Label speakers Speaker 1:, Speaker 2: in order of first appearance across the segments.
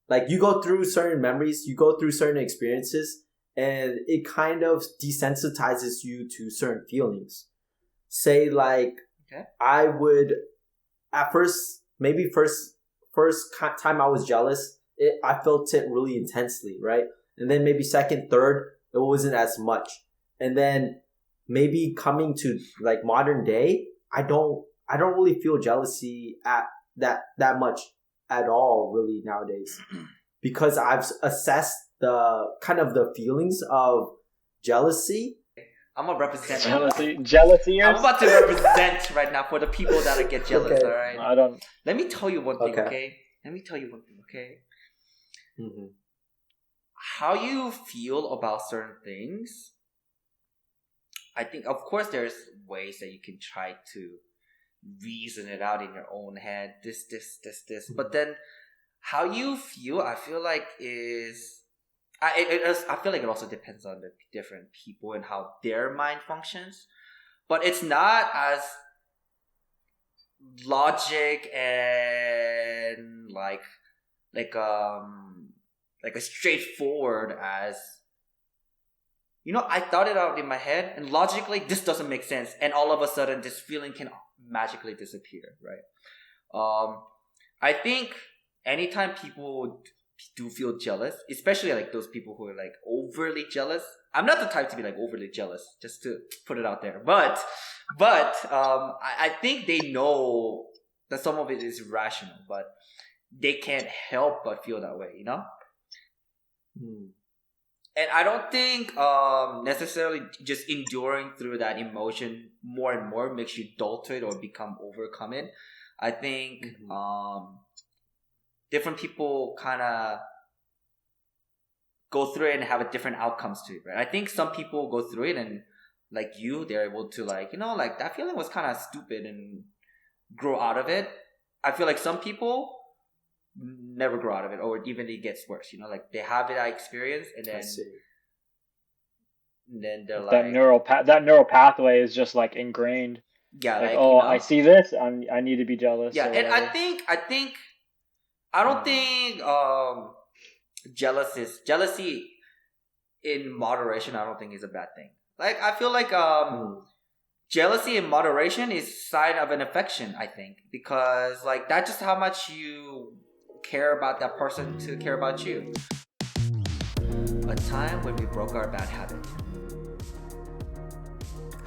Speaker 1: like you go through certain memories, you go through certain experiences, and it kind of desensitizes you to certain feelings. Say like, I would at first, maybe first time I was jealous, I felt it really intensely, right? And then maybe second, third, it wasn't as much. And then maybe coming to like modern day, I don't really feel jealousy at that much at all really nowadays, because I've assessed the kind of the feelings of jealousy.
Speaker 2: I'm gonna represent
Speaker 3: jealousy.
Speaker 2: I'm about to represent right now for the people that get jealous.
Speaker 1: Okay.
Speaker 2: All right.
Speaker 3: I don't.
Speaker 2: Let me tell you one thing. Okay. Let me tell you one thing. Okay.
Speaker 1: Mm-hmm.
Speaker 2: How you feel about certain things, I think, of course, there's ways that you can try to reason it out in your own head. This. But then, how you feel, I feel like I feel like it also depends on the different people and how their mind functions. But it's not as logic and like a straightforward as, I thought it out in my head and logically this doesn't make sense, and all of a sudden this feeling can magically disappear, right? I think anytime people do feel jealous, especially like those people who are like overly jealous. I'm not the type to be like overly jealous, just to put it out there. But I think they know that some of it is rational, but they can't help but feel that way, And I don't think necessarily just enduring through that emotion more and more makes you dull to it or become overcome it. I think different people kind of go through it and have different outcomes to it, right? I think some people go through it and like they're able to like that feeling was kind of stupid and grow out of it. I feel like some people never grow out of it, or even it gets worse, like they have that experience and then they're like
Speaker 3: that neural pathway is just like ingrained.
Speaker 2: Yeah,
Speaker 3: like I see this, I need to be jealous.
Speaker 2: Yeah, and I don't think jealousy in moderation, I don't think is a bad thing. Like I feel like jealousy in moderation is sign of an affection, I think, because like that's just how much you care about that person to care about you. A time when we broke our bad habit.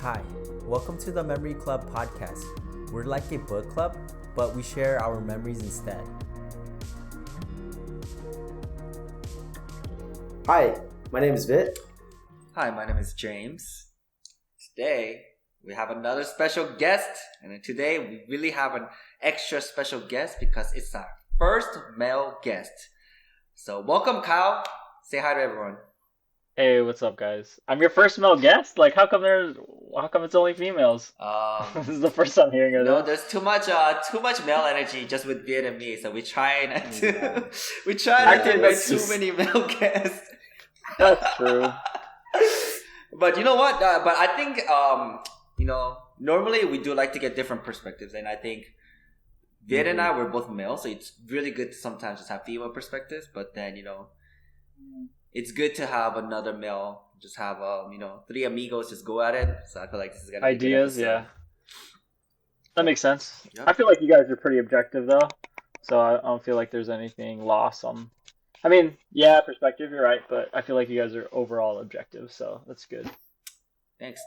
Speaker 1: Hi, welcome to the Memory Club podcast. We're like a book club, but we share our memories instead. Hi, my name is Vit.
Speaker 2: Hi, my name is James. Today, we have another special guest. And today, we really have an extra special guest because it's our first male guest. So, welcome, Kyle. Say hi to everyone.
Speaker 3: Hey, what's up, guys? I'm your first male guest? Like, how come it's only females? This is the first time hearing of
Speaker 2: No,
Speaker 3: this.
Speaker 2: there's too much male energy just with Viet and me, so we try not to invite too many male guests.
Speaker 3: That's true.
Speaker 2: But you know what? But I think normally we do like to get different perspectives, and I think Viet and I were both male, so it's really good to sometimes just have female perspectives. But then it's good to have another male. Just have three amigos just go at it. So I feel like this is gonna be
Speaker 3: ideas. Yeah, that makes sense.
Speaker 2: Yep.
Speaker 3: I feel like you guys are pretty objective though, so I don't feel like there's anything lost on. I mean, yeah, perspective, you're right, but I feel like you guys are overall objective, so that's good.
Speaker 2: Thanks.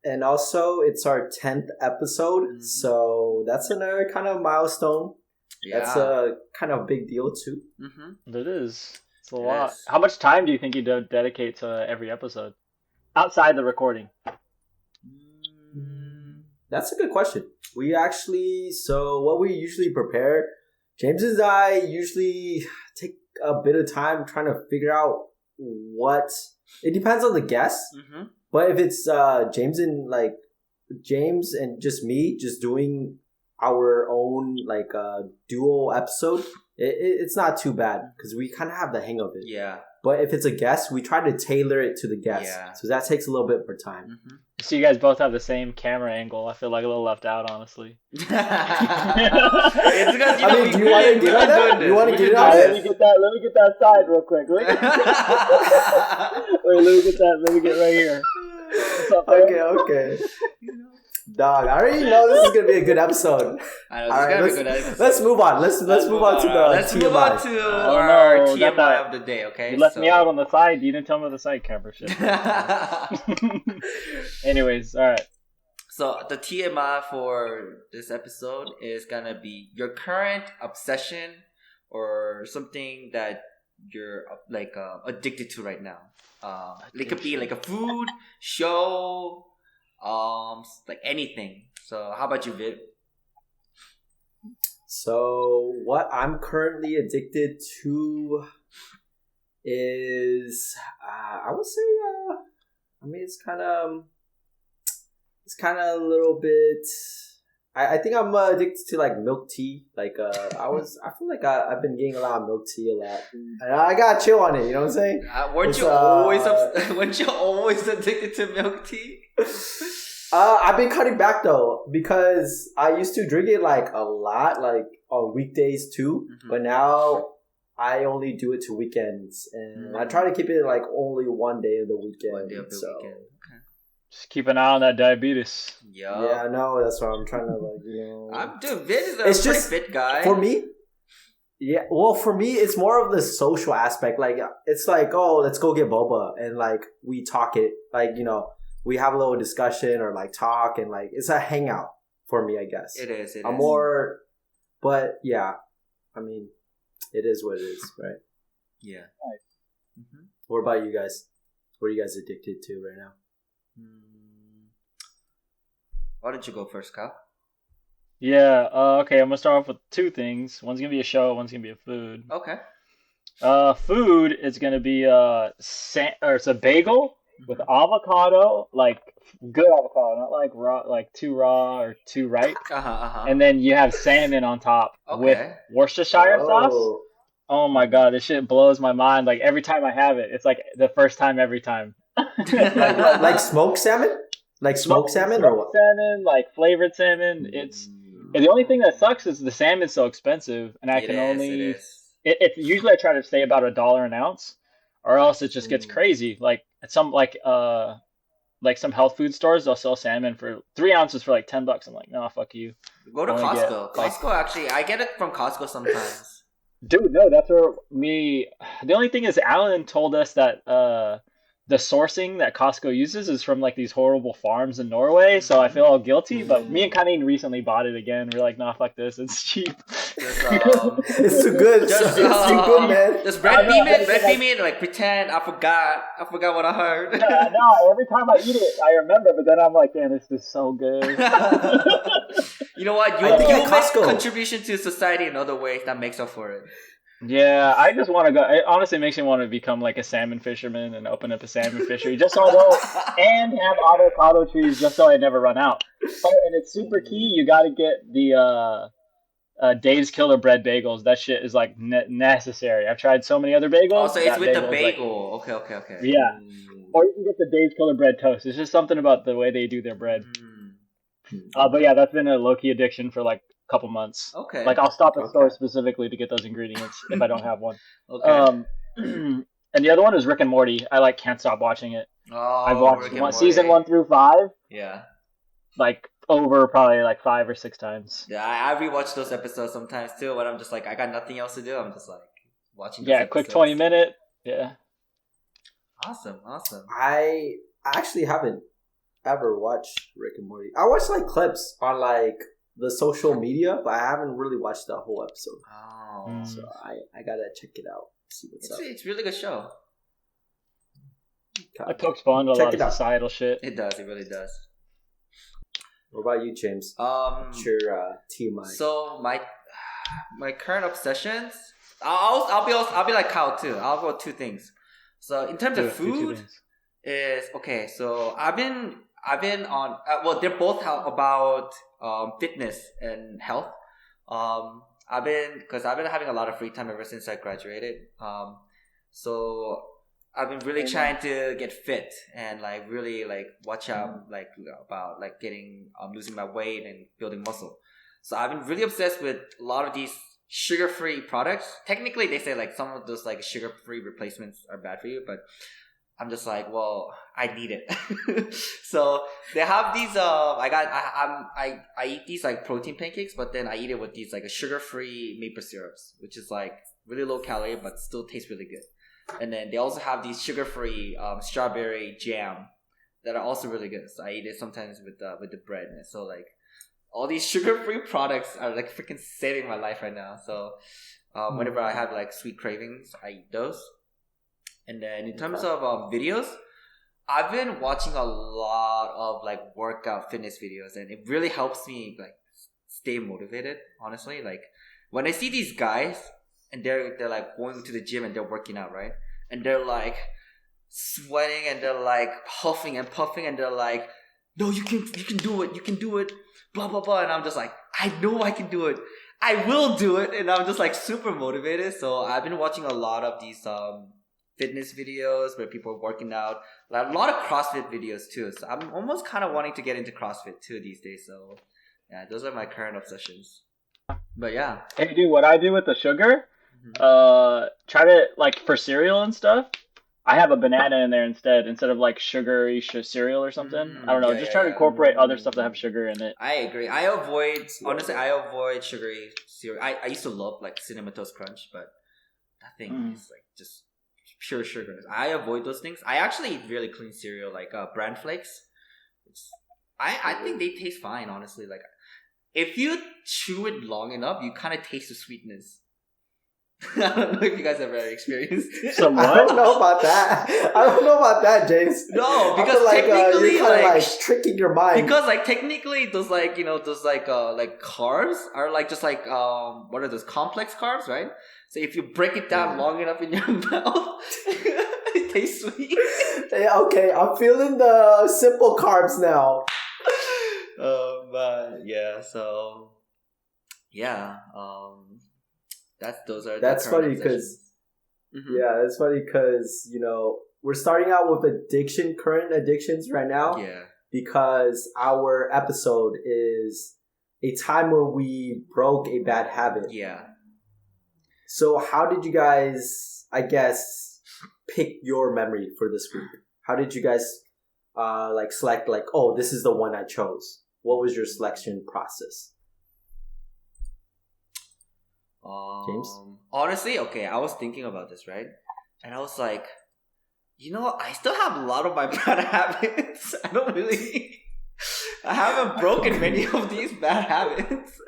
Speaker 1: And also, it's our 10th episode, so that's another kind of milestone. Yeah. That's a kind of big deal too.
Speaker 2: Mm-hmm.
Speaker 3: It is. It's a lot. How much time do you think you dedicate to every episode? Outside the recording.
Speaker 1: That's a good question. What we usually prepare, James and I usually take a bit of time trying to figure out it depends on the guest. Mm-hmm. But if it's James and just me just doing our own like duo episode, it's not too bad because we kind of have the hang of it.
Speaker 2: Yeah.
Speaker 1: But if it's a guest, we try to tailor it to the guest.
Speaker 2: Yeah.
Speaker 1: So that takes a little bit more time.
Speaker 2: Mm-hmm.
Speaker 3: So you guys both have the same camera angle. I feel like a little left out, honestly.
Speaker 2: It's because
Speaker 1: do you want to get on that? You want to get on
Speaker 3: Let me get that side real quick. Wait, let me get that. Let me get right here. What's up, man?
Speaker 1: Okay. Dog, I already know this is gonna be a good episode.
Speaker 2: I know, this is gonna be a good episode.
Speaker 1: Let's move on. Let's move on to the
Speaker 2: Let's
Speaker 1: TMI.
Speaker 2: move on to our TMI of the day, okay?
Speaker 3: You left me out on the side. You didn't tell me the side camera shit. Anyways, alright.
Speaker 2: So the TMI for this episode is gonna be your current obsession or something that you're like addicted to right now. It could be like a food, show, like anything. So how about you, Vid?
Speaker 1: So what I'm currently addicted to is I would say it's kind of a little bit. I think I'm addicted to like milk tea. Like I feel like I've been getting a lot of milk tea a lot, and I gotta chill on it. You know what I'm saying?
Speaker 2: Weren't you always addicted to milk tea?
Speaker 1: I've been cutting back though because I used to drink it like a lot, like on weekdays too. Mm-hmm. But now I only do it to weekends, and I try to keep it like only one day of the weekend.
Speaker 2: One day of the weekend. Okay.
Speaker 3: Just keep an eye on that diabetes.
Speaker 2: Yeah,
Speaker 1: I know. That's why I'm trying to like
Speaker 2: I'm doing Vid is a pretty fit guy.
Speaker 1: For me. Yeah, well, for me, it's more of the social aspect. Like, it's like, oh, let's go get boba, and like we talk it, like we have a little discussion or like talk, and like it's a hangout for me, I guess.
Speaker 2: It is.
Speaker 1: I'm more, but yeah, I mean, it is what it is, right?
Speaker 2: Yeah. Right.
Speaker 1: Mm-hmm. What about you guys? What are you guys addicted to right now?
Speaker 2: Why don't you go first, Kyle?
Speaker 3: Yeah. Okay. I'm gonna start off with two things. One's gonna be a show. One's gonna be a food.
Speaker 2: Okay.
Speaker 3: Food is gonna be it's a bagel with avocado, like good avocado, not like raw, like too raw or too ripe. And then you have salmon on top with Worcestershire sauce. Oh my god, this shit blows my mind. Like every time I have it, it's like the first time every time.
Speaker 1: like smoked salmon? Like smoked salmon or what?
Speaker 3: Salmon, like flavored salmon. And the only thing that sucks is the salmon's so expensive, and I can only. It usually I try to stay about $1 an ounce, or else it just gets crazy. Like at some like some health food stores, they'll sell salmon for 3 ounces for like $10. I'm like, no, fuck you.
Speaker 2: Go to Costco. Costco actually, I get it from Costco sometimes.
Speaker 3: Dude, no, that's where me. The only thing is, Alan told us that the sourcing that Costco uses is from like these horrible farms in Norway, so I feel all guilty. But me and Colleen recently bought it again. We're like, nah, fuck this, it's cheap.
Speaker 1: It's too good. It's too good, man.
Speaker 2: Just red beam it. Like pretend I forgot what I heard.
Speaker 3: Yeah, no, every time I eat it, I remember, but then I'm like, damn, this is so good.
Speaker 2: You know what? You make contribution to society in other ways that makes up for it.
Speaker 3: Yeah, I just want to go. It honestly makes me want to become like a salmon fisherman and open up a salmon fishery just so I don't, and have avocado trees just so I never run out. Oh, and it's super key. You got to get the Dave's Killer Bread bagels. That shit is like necessary. I've tried so many other bagels.
Speaker 2: Oh, so it's with the bagel. Like, okay.
Speaker 3: Yeah. Or you can get the Dave's Killer Bread toast. It's just something about the way they do their bread. But yeah, that's been a low-key addiction for like couple months.
Speaker 2: Okay.
Speaker 3: Like I'll stop at the store specifically to get those ingredients if I don't have one.
Speaker 2: Okay.
Speaker 3: And the other one is Rick and Morty. I like can't stop watching it.
Speaker 2: Oh,
Speaker 3: I've watched season 1 through 5.
Speaker 2: Yeah.
Speaker 3: Like over probably like 5 or 6 times.
Speaker 2: Yeah, I rewatch those episodes sometimes too when I'm just like I got nothing else to do. I'm just like watching.
Speaker 3: Yeah, quick 20-minute. Yeah.
Speaker 2: Awesome.
Speaker 1: I actually haven't ever watched Rick and Morty. I watched like clips on like the social media, but I haven't really watched the whole episode.
Speaker 2: Oh.
Speaker 1: So I gotta check it out. See what's up.
Speaker 2: It's a really good show.
Speaker 3: It pokes fun to a lot of societal shit.
Speaker 2: It does. It really does.
Speaker 1: What about you, James? What's your TMI?
Speaker 2: So my current obsessions. I'll be like Kyle too. I'll go 2 things. So in terms of food, is okay. So I've been on. Well, they're both about fitness and health. I've been having a lot of free time ever since I graduated. So I've been really trying to get fit and like really like watch out like about like getting losing my weight and building muscle. So I've been really obsessed with a lot of these sugar-free products. Technically, they say like some of those like sugar-free replacements are bad for you, but I'm just like, well, I need it. So they have these. I eat these like protein pancakes, but then I eat it with these like a sugar-free maple syrups, which is like really low calorie but still tastes really good. And then they also have these sugar-free strawberry jam that are also really good. So I eat it sometimes with the bread. And so like all these sugar-free products are like freaking saving my life right now. So whenever I have like sweet cravings, I eat those. And then in terms of videos, I've been watching a lot of like workout fitness videos, and it really helps me like stay motivated. Honestly, like when I see these guys and they're like going to the gym and they're working out, right? And they're like sweating and they're like huffing and puffing and they're like, "No, you can do it, blah blah blah." And I'm just like, I know I can do it. I will do it, and I'm just like super motivated. So I've been watching a lot of these fitness videos where people are working out, like a lot of CrossFit videos too. So I'm almost kind of wanting to get into CrossFit too these days. So yeah, those are my current obsessions. But yeah,
Speaker 3: hey dude, what I do with the sugar, try to like for cereal and stuff, I have a banana in there instead of like sugary cereal or something. I don't know, just try to incorporate other stuff that have sugar in it.
Speaker 2: I agree. I avoid sugary cereal. I used to love like Cinnamon Toast Crunch, but that thing is like just pure sugar. I avoid those things. I actually eat really clean cereal like bran flakes. I think they taste fine, honestly. Like if you chew it long enough, you kind of taste the sweetness. I don't know if you guys have ever experienced it.
Speaker 1: I don't know about that, James.
Speaker 2: No, because
Speaker 1: like,
Speaker 2: technically
Speaker 1: you're kind of like tricking your mind.
Speaker 2: Because like technically those like those like carbs are like just like what are those complex carbs, right? So if you break it down long enough in your mouth, it tastes sweet.
Speaker 1: Okay, I'm feeling the simple carbs now.
Speaker 2: But yeah, so yeah,
Speaker 1: that's funny because that's funny because we're starting out with current addictions right now.
Speaker 2: Yeah,
Speaker 1: because our episode is a time when we broke a bad habit.
Speaker 2: Yeah.
Speaker 1: So how did you guys, I guess, pick your memory for this group? How did you guys like select like, oh, this is the one I chose? What was your selection process? James?
Speaker 2: Honestly, okay, I was thinking about this, right? And I was like, I still have a lot of my bad habits. I haven't broken many of these bad habits.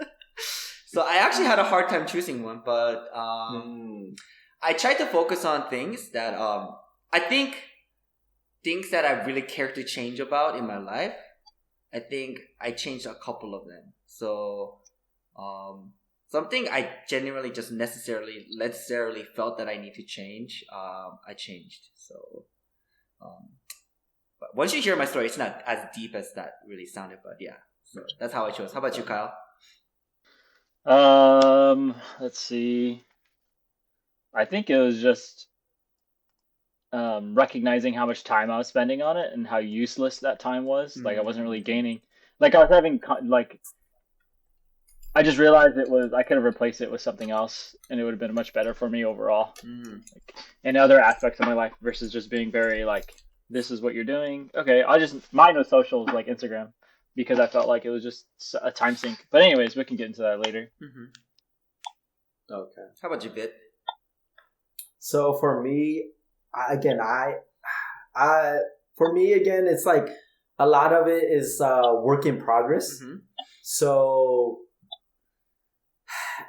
Speaker 2: So I actually had a hard time choosing one, but I tried to focus on things that I think things that I really care to change about in my life. I think I changed a couple of them. So something I genuinely just necessarily felt that I need to change, I changed. So but once you hear my story, it's not as deep as that really sounded, but yeah. So that's how I chose. How about you, Kyle?
Speaker 3: Let's see. I think it was just recognizing how much time I was spending on it and how useless that time was. Like I wasn't really gaining. Like I was having I just realized I could have replaced it with something else, and it would have been much better for me overall. Like, in other aspects of my life versus just being very like, this is what you're doing. Okay, mine was socials like Instagram. Because I felt like it was just a time sink. But anyways, we can get into that later.
Speaker 1: Okay.
Speaker 2: How about you, Bit?
Speaker 1: So for me, it's like a lot of it is work in progress. So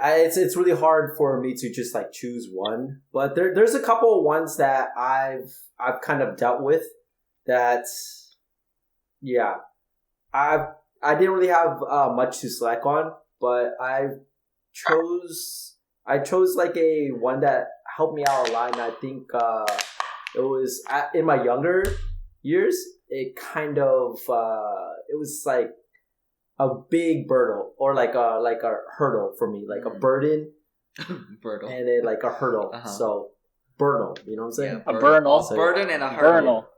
Speaker 1: it's really hard for me to just like choose one. But there's a couple of ones that I've kind of dealt with that, yeah. I didn't really have much to select on, but I chose like a one that helped me out a lot, and I think it was in my younger years. it kind of it was like a big hurdle or like a hurdle for me, like a burden
Speaker 2: Burden.
Speaker 1: and it like a hurdle. So burden, you know what I'm saying?
Speaker 3: A burnal.
Speaker 2: A burden and a hurdle.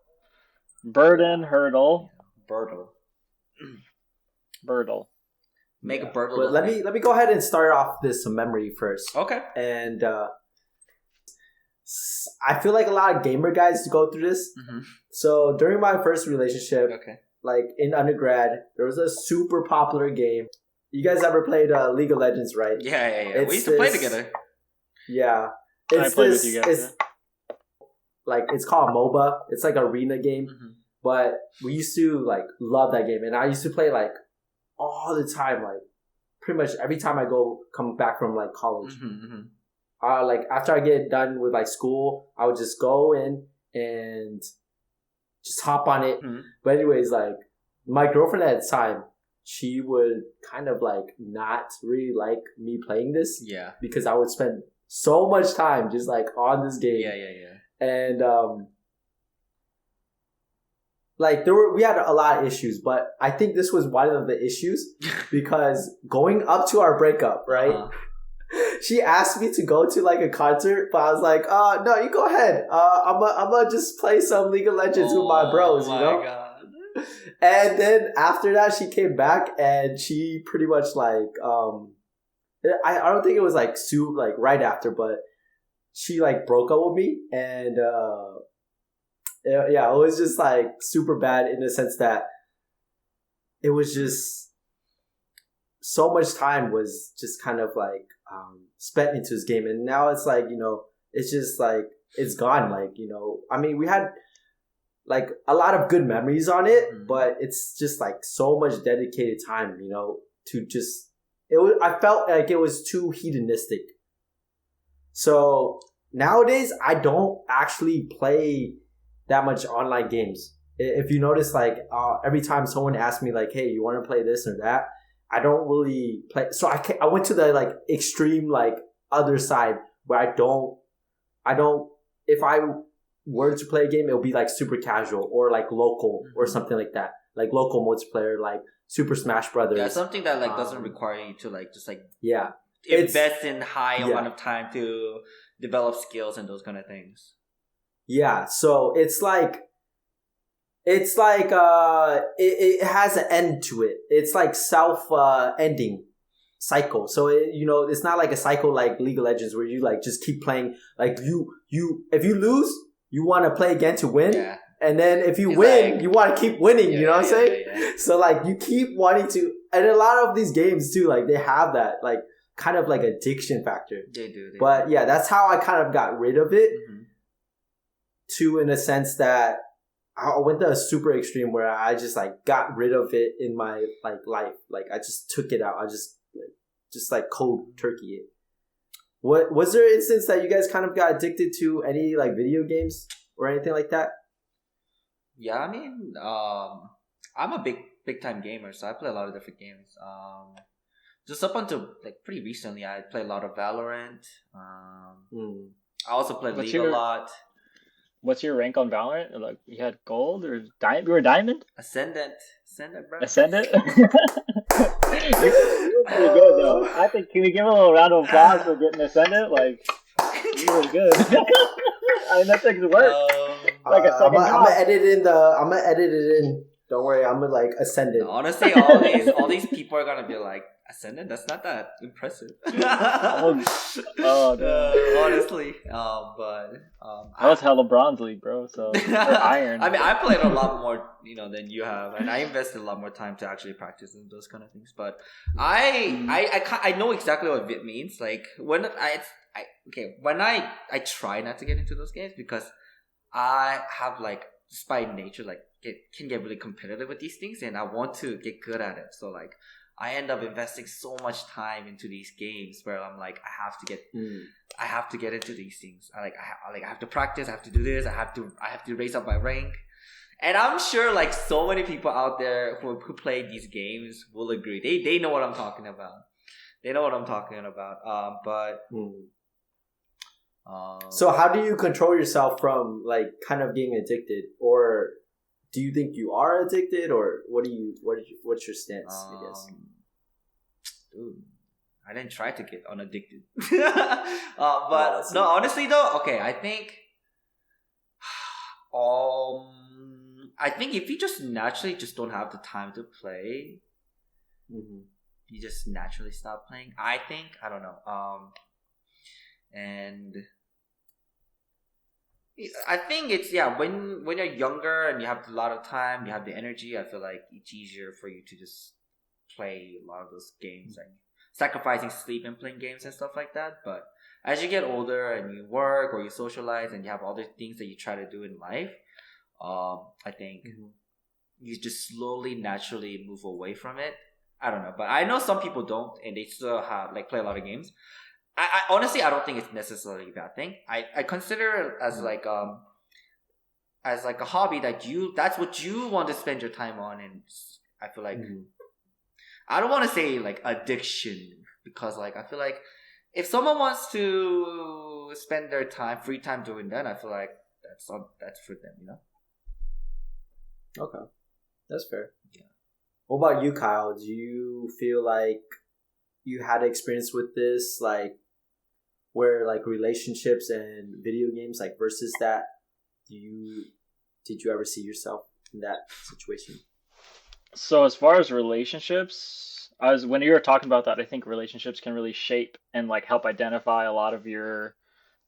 Speaker 3: Burden, hurdle.
Speaker 2: Burdle.
Speaker 3: Burdle.
Speaker 2: Make a burdle.
Speaker 1: But let me go ahead and start off this memory first.
Speaker 2: Okay.
Speaker 1: And I feel like a lot of gamer guys go through this. Mm-hmm. So during my first relationship, like in undergrad, there was a super popular game. You guys ever played League of Legends, right?
Speaker 2: Yeah. We used to play together.
Speaker 1: Yeah.
Speaker 3: I played with you guys.
Speaker 1: Like it's called MOBA. It's like an arena game. Mm-hmm. But we used to like love that game, and I used to play like all the time, like pretty much every time I come back from like college. Like after I get done with like school, I would just go in and just hop on it. But anyways, like my girlfriend at the time, she would kind of like not really like me playing this.
Speaker 2: Yeah. Because
Speaker 1: I would spend so much time just like on this game.
Speaker 2: Yeah.
Speaker 1: And like we had a lot of issues, but I think this was one of the issues because going up to our breakup, right? She asked me to go to like a concert, but I was like, no, you go ahead. I'm gonna just play some League of Legends with my bros, you know? God. And then after that, she came back and she pretty much like, I don't think it was like like right after, but she like broke up with me and, yeah, it was just like super bad in the sense that it was just so much time was just kind of like spent into this game. And now it's like, you know, it's just like, it's gone. Like, you know, I mean, we had like a lot of good memories on it, but it's just like so much dedicated time, you know, to just, I felt like it was too hedonistic. So nowadays, I don't actually play that much online games. If you notice, like every time someone asks me like, hey, you want to play this or that, I don't really play. So I went to the like extreme like other side where I don't if I were to play a game, it'll be like super casual or like local or something like that, like local multiplayer, like Super Smash Brothers.
Speaker 2: Yeah, something that like doesn't require you to like just like
Speaker 1: invest
Speaker 2: in high amount of time to develop skills and those kind of things.
Speaker 1: Yeah, so it's like it has an end to it. It's like self-ending cycle. So it's not like a cycle like League of Legends where you like just keep playing. Like you if you lose, you want to play again to win. Yeah. And then if you win, you want to keep winning. You know what I'm saying? Yeah. So like you keep wanting to, and a lot of these games too, like they have that like kind of like addiction factor.
Speaker 2: They do.
Speaker 1: But yeah, that's how I kind of got rid of it. To in a sense that I went to a super extreme where I just like got rid of it in my like life. Like I just took it out. I just like cold turkey it. What was there an instance that you guys kind of got addicted to any like video games or anything like that?
Speaker 2: Yeah, I mean, I'm a big time gamer, so I play a lot of different games. Just up until like pretty recently, I play a lot of Valorant. I also play League a lot.
Speaker 3: What's your rank on Valorant? Like you had gold or diamond? You were diamond?
Speaker 2: Ascendant, bro.
Speaker 3: Ascendant. You're pretty good though. I think, can we give a little round of applause for getting ascendant? Like you were good. I mean, that takes work. Like a second.
Speaker 1: I'm gonna edit it in. Don't worry, I'm gonna like ascendant.
Speaker 2: Honestly, all these people are gonna be like, ascendant? That's not that impressive. Honestly,
Speaker 3: I was hella bronze league, bro. So iron.
Speaker 2: I mean, I played a lot more, than you have, and I invested a lot more time to actually practice in those kind of things. But I know exactly what it means. Like when when I try not to get into those games because I have like just by nature like can get really competitive with these things, and I want to get good at it. So like I end up investing so much time into these games where I'm like, I have to get into these things. I have to practice. I have to do this. I have to raise up my rank. And I'm sure like so many people out there who play these games will agree. They know what I'm talking about.
Speaker 1: So how do you control yourself from like kind of getting addicted or do you think you are addicted, or what's your stance? I guess.
Speaker 2: Dude, I didn't try to get unaddicted. But no, honestly though, okay, I think if you just naturally just don't have the time to play, you just naturally stop playing. I don't know. And I think it's when you're younger and you have a lot of time, you have the energy. I feel like it's easier for you to just play a lot of those games, like sacrificing sleep and playing games and stuff like that. But as you get older and you work or you socialize and you have other things that you try to do in life, I think you just slowly, naturally move away from it. I don't know, but I know some people don't, and they still have play a lot of games. I honestly, I don't think it's necessarily a bad thing. I consider it as as a hobby that's what you want to spend your time on, and I feel like I don't want to say addiction, because I feel like if someone wants to spend their free time doing that, I feel like that's for them,
Speaker 1: Okay, that's fair. Yeah. What about you, Kyle? Do you feel like you had experience with this, where relationships and video games versus that? Did you ever see yourself in that situation?
Speaker 3: So as far as relationships, when you were talking about that, I think relationships can really shape and help identify a lot of your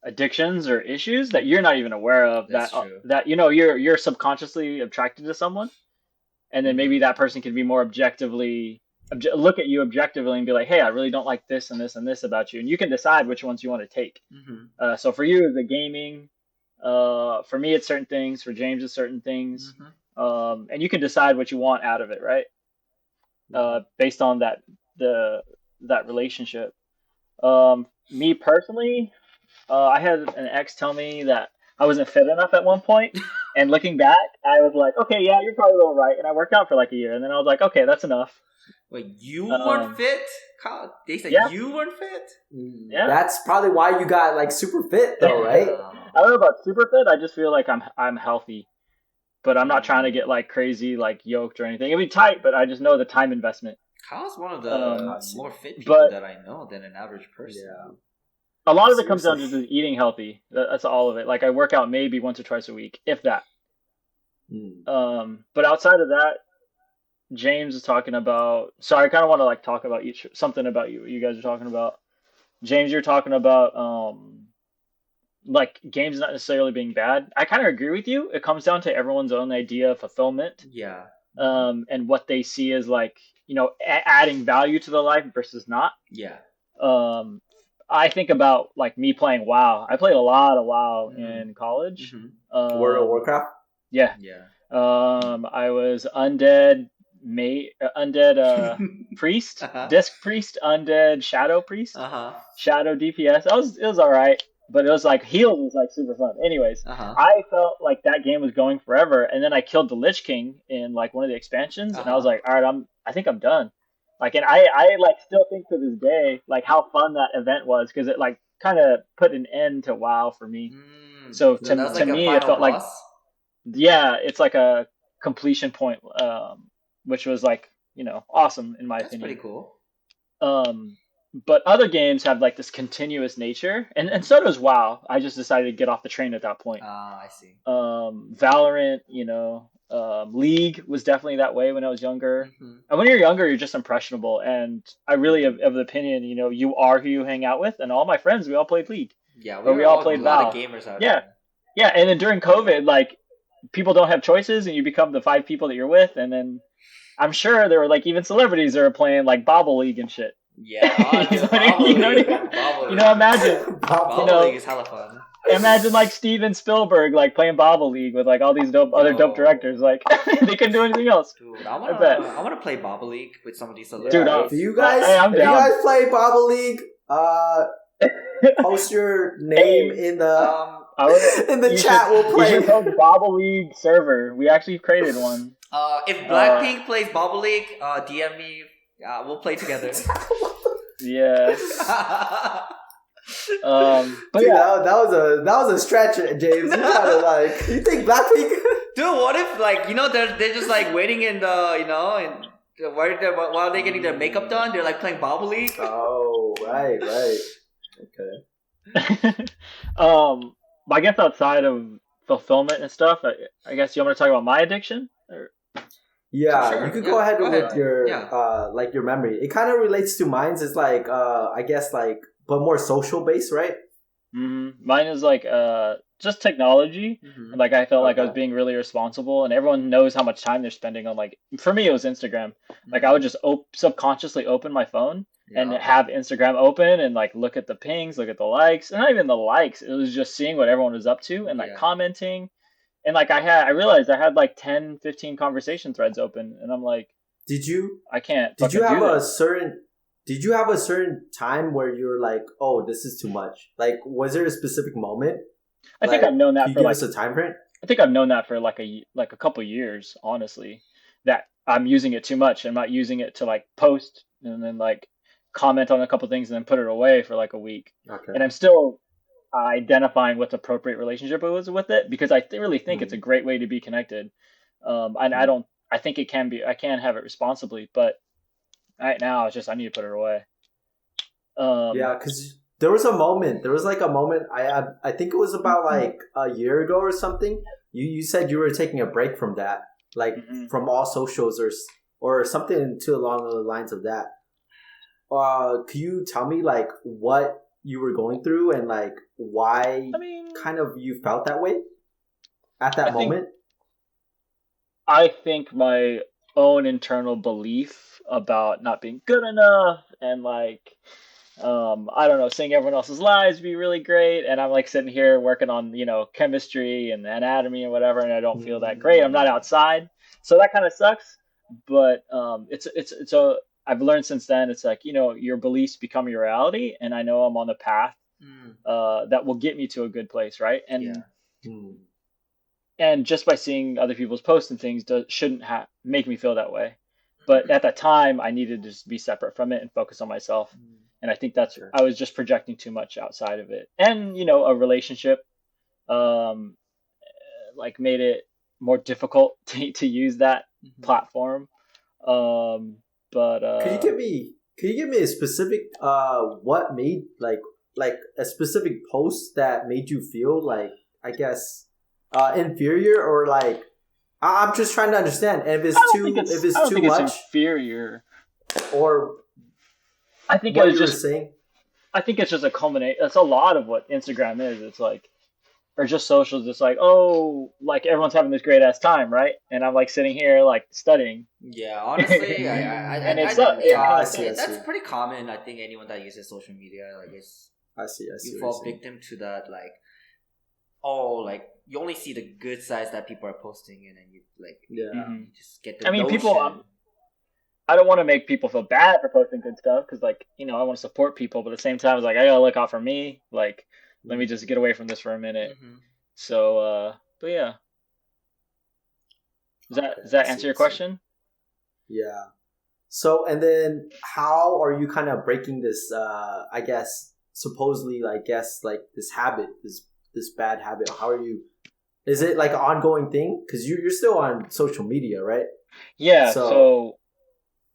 Speaker 3: addictions or issues that you're not even aware of.
Speaker 2: That's true.
Speaker 3: That you're subconsciously attracted to someone, and then maybe that person can be more objectively look at you objectively and be like, hey, I really don't like this and this and this about you, and you can decide which ones you want to take. So for you, the gaming, for me it's certain things, for James it's certain things, and you can decide what you want out of it, right? Based on that relationship. Me personally, I had an ex tell me that I wasn't fit enough at one point, and looking back, I was like, okay, yeah, you're probably a little right, and I worked out for a year, and then I was like, okay, that's enough.
Speaker 2: Wait, you weren't fit? They said you weren't fit?
Speaker 3: Yeah.
Speaker 1: That's probably why you got super fit though, right?
Speaker 3: I don't know about super fit. I just feel like I'm healthy, but I'm not trying to get crazy yoked or anything. It'd be tight, but I just know the time investment.
Speaker 2: Kyle's one of the more fit people that I know than an average person.
Speaker 1: Yeah.
Speaker 3: A lot of it comes down to just eating healthy. That's all of it. I work out maybe once or twice a week, if that. But outside of that, James is talking about. Sorry, I kind of want to talk about something about you. You guys are talking about. James, you're talking about games not necessarily being bad. I kind of agree with you. It comes down to everyone's own idea of fulfillment.
Speaker 2: Yeah.
Speaker 3: And what they see as adding value to their life versus not.
Speaker 2: Yeah.
Speaker 3: I think about me playing WoW. I played a lot of WoW in college.
Speaker 1: World of Warcraft.
Speaker 3: Yeah.
Speaker 2: Yeah.
Speaker 3: I was undead priest, disc priest, undead shadow priest, shadow DPS. It was all right, but it was heals was super fun. Anyways, I felt like that game was going forever, and then I killed the Lich King in one of the expansions, and I was like, all right, I think I'm done. And I still think to this day how fun that event was, because it kind of put an end to WoW for me. So to me, it felt boss? It's a completion point, which was awesome in my opinion.
Speaker 2: That's pretty cool.
Speaker 3: But other games have this continuous nature, and so does WoW. I just decided to get off the train at that point.
Speaker 2: I see.
Speaker 3: Valorant, League was definitely that way when I was younger. And when you're younger, you're just impressionable. And I really am of the opinion, you are who you hang out with. And all my friends, we all played League.
Speaker 2: Yeah, we all played Val. A lot of gamers out there.
Speaker 3: Yeah, and then during COVID, people don't have choices, and you become the 5 people that you're with. And then I'm sure there were even celebrities that are playing Bobble League and shit.
Speaker 2: Yeah,
Speaker 3: imagine.
Speaker 2: Bobble League is hella fun.
Speaker 3: Imagine Steven Spielberg playing Bobble League with all these other dope directors. They couldn't do anything else.
Speaker 2: Dude, I want to play Bobble League with some of these celebrities.
Speaker 1: Dude, if you guys play Bobble League, post your name in the chat. We'll play.
Speaker 3: You should post Bobble League server. We actually created one.
Speaker 2: If Blackpink plays Bobble League, DM me. We'll play together.
Speaker 3: Yeah. But
Speaker 1: dude,
Speaker 3: yeah.
Speaker 1: that was a stretch, James. You kind of like, you think Blackpink?
Speaker 2: Dude, what if like they're just like waiting in the and while they're getting their makeup done, they're like playing Bobble League.
Speaker 1: Oh, right.
Speaker 3: Okay. But I guess outside of fulfillment and stuff, I guess you want me to talk about my addiction? Or?
Speaker 1: Yeah,
Speaker 2: sure.
Speaker 1: you could go ahead with your
Speaker 2: Yeah.
Speaker 1: your memory. It kind of relates to mine's. It's like I guess like, but more social based, right?
Speaker 3: Mm-hmm. Mine is like just technology.
Speaker 2: Mm-hmm.
Speaker 3: Like I felt like I was being really responsible, and everyone knows how much time they're spending on. Like for me, it was Instagram. Like I would just subconsciously open my phone and have Instagram open and like look at the pings, look at the likes, and not even the likes. It was just seeing what everyone was up to and like commenting. And like I realized I had like 10, 15 conversation threads open, and I'm like, I can't.
Speaker 1: Did you have Did you have a certain time where you're like, oh, this is too much? Like, was there a specific moment?
Speaker 3: I think I've known that
Speaker 1: for like, give us a time frame?
Speaker 3: I think I've known that for like a couple years, honestly, that I'm using it too much. I'm not using it to like post and then like comment on a couple things and then put it away for like a week. Okay. And I'm still identifying what's appropriate relationship was with it, because I really think it's a great way to be connected. And I think it can be, I can have it responsibly, but right now it's just, I need to put it away.
Speaker 1: Yeah, because there was like a moment, I think it was about like a year ago or something. You said you were taking a break from that, like from all socials or something along the lines of that. Could you tell me like what you were going through and like why kind of you felt that way at that moment?
Speaker 3: I think my own internal belief about not being good enough and like I don't know, seeing everyone else's lives be really great, and I'm like sitting here working on chemistry and anatomy and whatever, and I don't feel that great. I'm not outside, so that kind of sucks. But I've learned since then, it's like your beliefs become your reality, and I know I'm on the path that will get me to a good place, right? And just by seeing other people's posts and things shouldn't make me feel that way. But at that time, I needed to just be separate from it and focus on myself. And I think that's I was just projecting too much outside of it. And a relationship like made it more difficult to use that platform. But
Speaker 1: could you give me a specific what made like a specific post that made you feel like, I guess, inferior, or like, I'm just trying to understand if it's too much
Speaker 3: inferior,
Speaker 1: or
Speaker 3: I think
Speaker 1: what
Speaker 3: it was
Speaker 1: you were saying.
Speaker 3: I think it's just a culminate. That's a lot of what Instagram is. It's like, or just socials. It's like, oh, like everyone's having this great ass time, right? And I'm like sitting here like studying.
Speaker 2: Yeah, honestly, that's pretty common. I think anyone that uses social media, like,
Speaker 1: I see.
Speaker 2: You fall victim to that, like, oh, like you only see the good sides that people are posting, and then you like, you just get the notion.
Speaker 3: People. I don't want to make people feel bad for posting good stuff, because like I want to support people, but at the same time, it's like I gotta look out for me. Like, let me just get away from this for a minute. So, but yeah. Does that answer your question?
Speaker 1: Yeah. So, and then how are you kind of breaking this? I guess supposedly, like this habit, this bad habit. How are you? Is it like an ongoing thing? Because you're still on social media, right?
Speaker 3: Yeah. So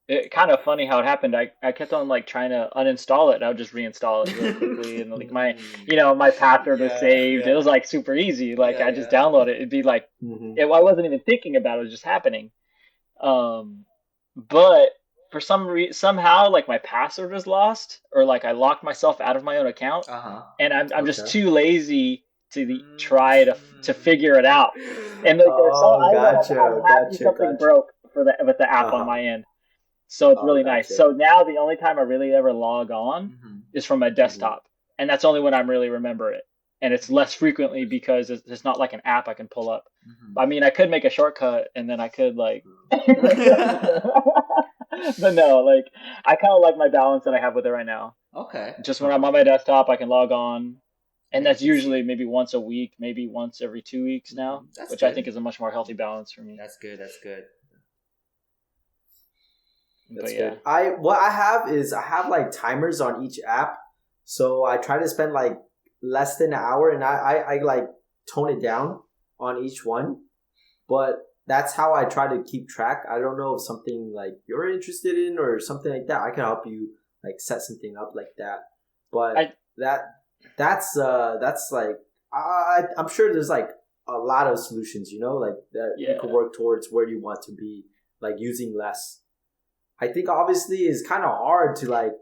Speaker 3: it kind of funny how it happened. I kept on like trying to uninstall it, and I would just reinstall it really quickly, and like my password was saved. It was like super easy. Like I just download it. It'd be like I wasn't even thinking about it. It was just happening. But for somehow like my password was lost, or like I locked myself out of my own account, and I'm just too lazy to try to figure it out. And like, something broke with the app on my end. So it's really nice. So now the only time I really ever log on is from my desktop. And that's only when I really remember it. And it's less frequently because it's not like an app I can pull up. I mean, I could make a shortcut and then I could like... But no, like, I kind of like my balance that I have with it right now.
Speaker 2: Okay.
Speaker 3: Just when I'm on my desktop, I can log on. And that's usually maybe once a week, maybe once every 2 weeks now. Which I think is a much more healthy balance for me.
Speaker 2: That's good.
Speaker 1: That's good. What I have like timers on each app. So I try to spend like less than an hour, and I like tone it down on each one. But that's how I try to keep track. I don't know if something like you're interested in or something like that. I can help you like set something up like that. But that's like I'm sure there's like a lot of solutions, you know, like that you can work towards where you want to be, like using less. I think obviously it's kind of hard to like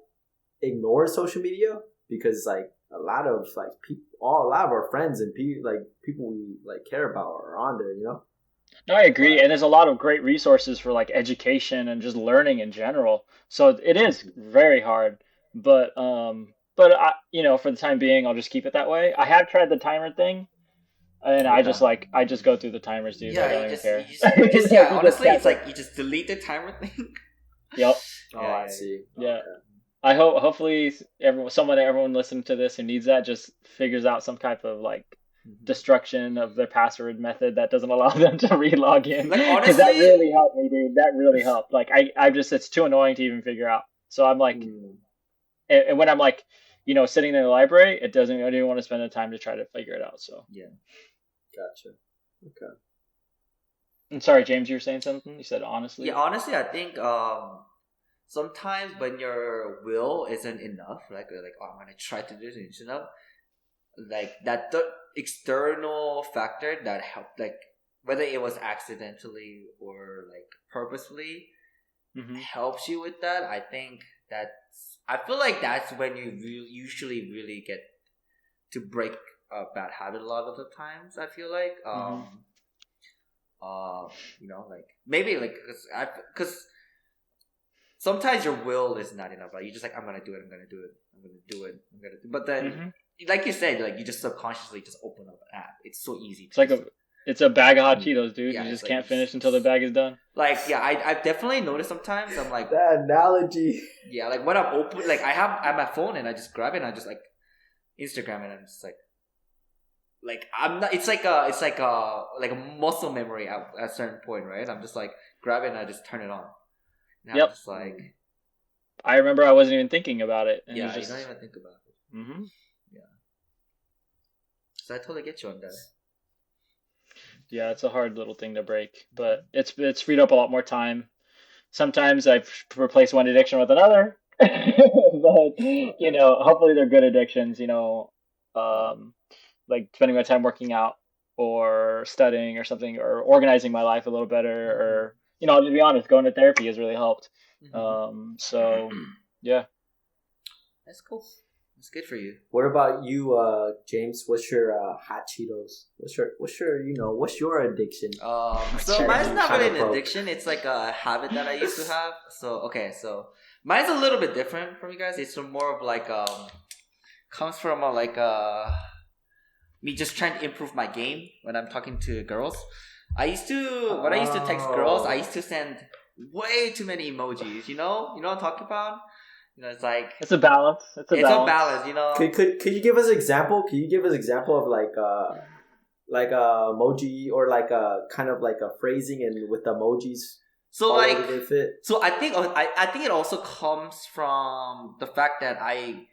Speaker 1: ignore social media because like a lot of like a lot of our friends and people we like care about are on there, you know.
Speaker 3: No, I agree, and there's a lot of great resources for like education and just learning in general. So it is very hard, but I, for the time being, I'll just keep it that way. I have tried the timer thing, and I just go through the timers, dude. Like, I don't even care.
Speaker 2: Honestly, it's like you just delete the timer thing.
Speaker 3: Yep.
Speaker 1: I see.
Speaker 3: Yeah. Okay. I hopefully everyone listening to this who needs that just figures out some type of like destruction of their password method that doesn't allow them to re-log in. Like, honestly, that really helped me, dude. That really helped. Like I just it's too annoying to even figure out. So I'm like, and when I'm like, sitting in the library, I don't even want to spend the time to try to figure it out. So
Speaker 1: yeah, gotcha. Okay.
Speaker 3: I'm sorry, James, you were saying something. You said honestly.
Speaker 2: Yeah, honestly, I think sometimes when your will isn't enough, like oh, I'm gonna try to do this enough, like that external factor that helped, like whether it was accidentally or like purposefully, helps you with that. I feel like that's when you usually really get to break a bad habit a lot of the times. I feel like like maybe like because sometimes your will is not enough, right? You're just like, I'm gonna do it. But then, like you said, like you just subconsciously just open up an app. It's so easy.
Speaker 3: It's a bag of hot Cheetos, dude. You just can't finish until the bag is done.
Speaker 2: Like, yeah, I've definitely noticed sometimes. I'm like
Speaker 1: that analogy.
Speaker 2: Yeah, like when I'm open, like I have my phone and I just grab it and I just like Instagram and I'm just like I'm not. It's like a muscle memory at a certain point, right? I'm just like grab it and I just turn it on. And I'm just like,
Speaker 3: I remember I wasn't even thinking about it. And
Speaker 2: you don't even think about it. Yeah. So I totally get you on that.
Speaker 3: Yeah, it's a hard little thing to break, but it's freed up a lot more time. Sometimes I've replaced one addiction with another, but hopefully they're good addictions. Like spending my time working out or studying or something, or organizing my life a little better, or to be honest, going to therapy has really helped. So yeah,
Speaker 2: that's cool. It's good for you.
Speaker 1: What about you, James? What's your hot Cheetos? What's your addiction?
Speaker 2: So mine's not really an addiction. It's like a habit that I used to have. So mine's a little bit different from you guys. It's more of like comes from me just trying to improve my game when I'm talking to girls. I used to text girls, I used to send way too many emojis. You know what I'm talking about? It's like
Speaker 3: it's a balance. It's a balance.
Speaker 1: Could you give us an example? Can you give us an example of like a emoji or like a kind of like a phrasing and with the emojis?
Speaker 2: So so I think it also comes from the fact that I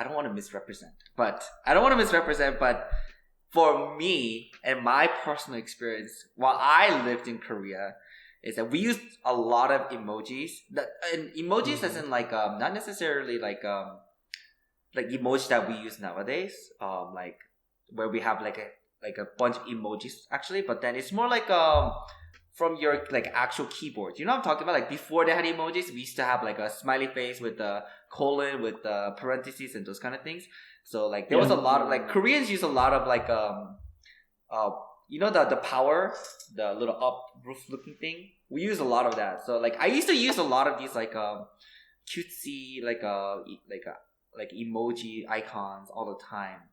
Speaker 2: don't want to misrepresent, but for me and my personal experience while I lived in Korea, is that we used a lot of emojis. And emojis as in like not necessarily like emojis that we use nowadays. Like where we have like a bunch of emojis actually, but then it's more like from your like actual keyboard. You know what I'm talking about? Like before they had emojis, we used to have like a smiley face with a colon with parentheses and those kind of things. So like there was a lot of like Koreans use a lot of like the power, the little up roof looking thing. We use a lot of that. So like I used to use a lot of these like cutesy like emoji icons all the time.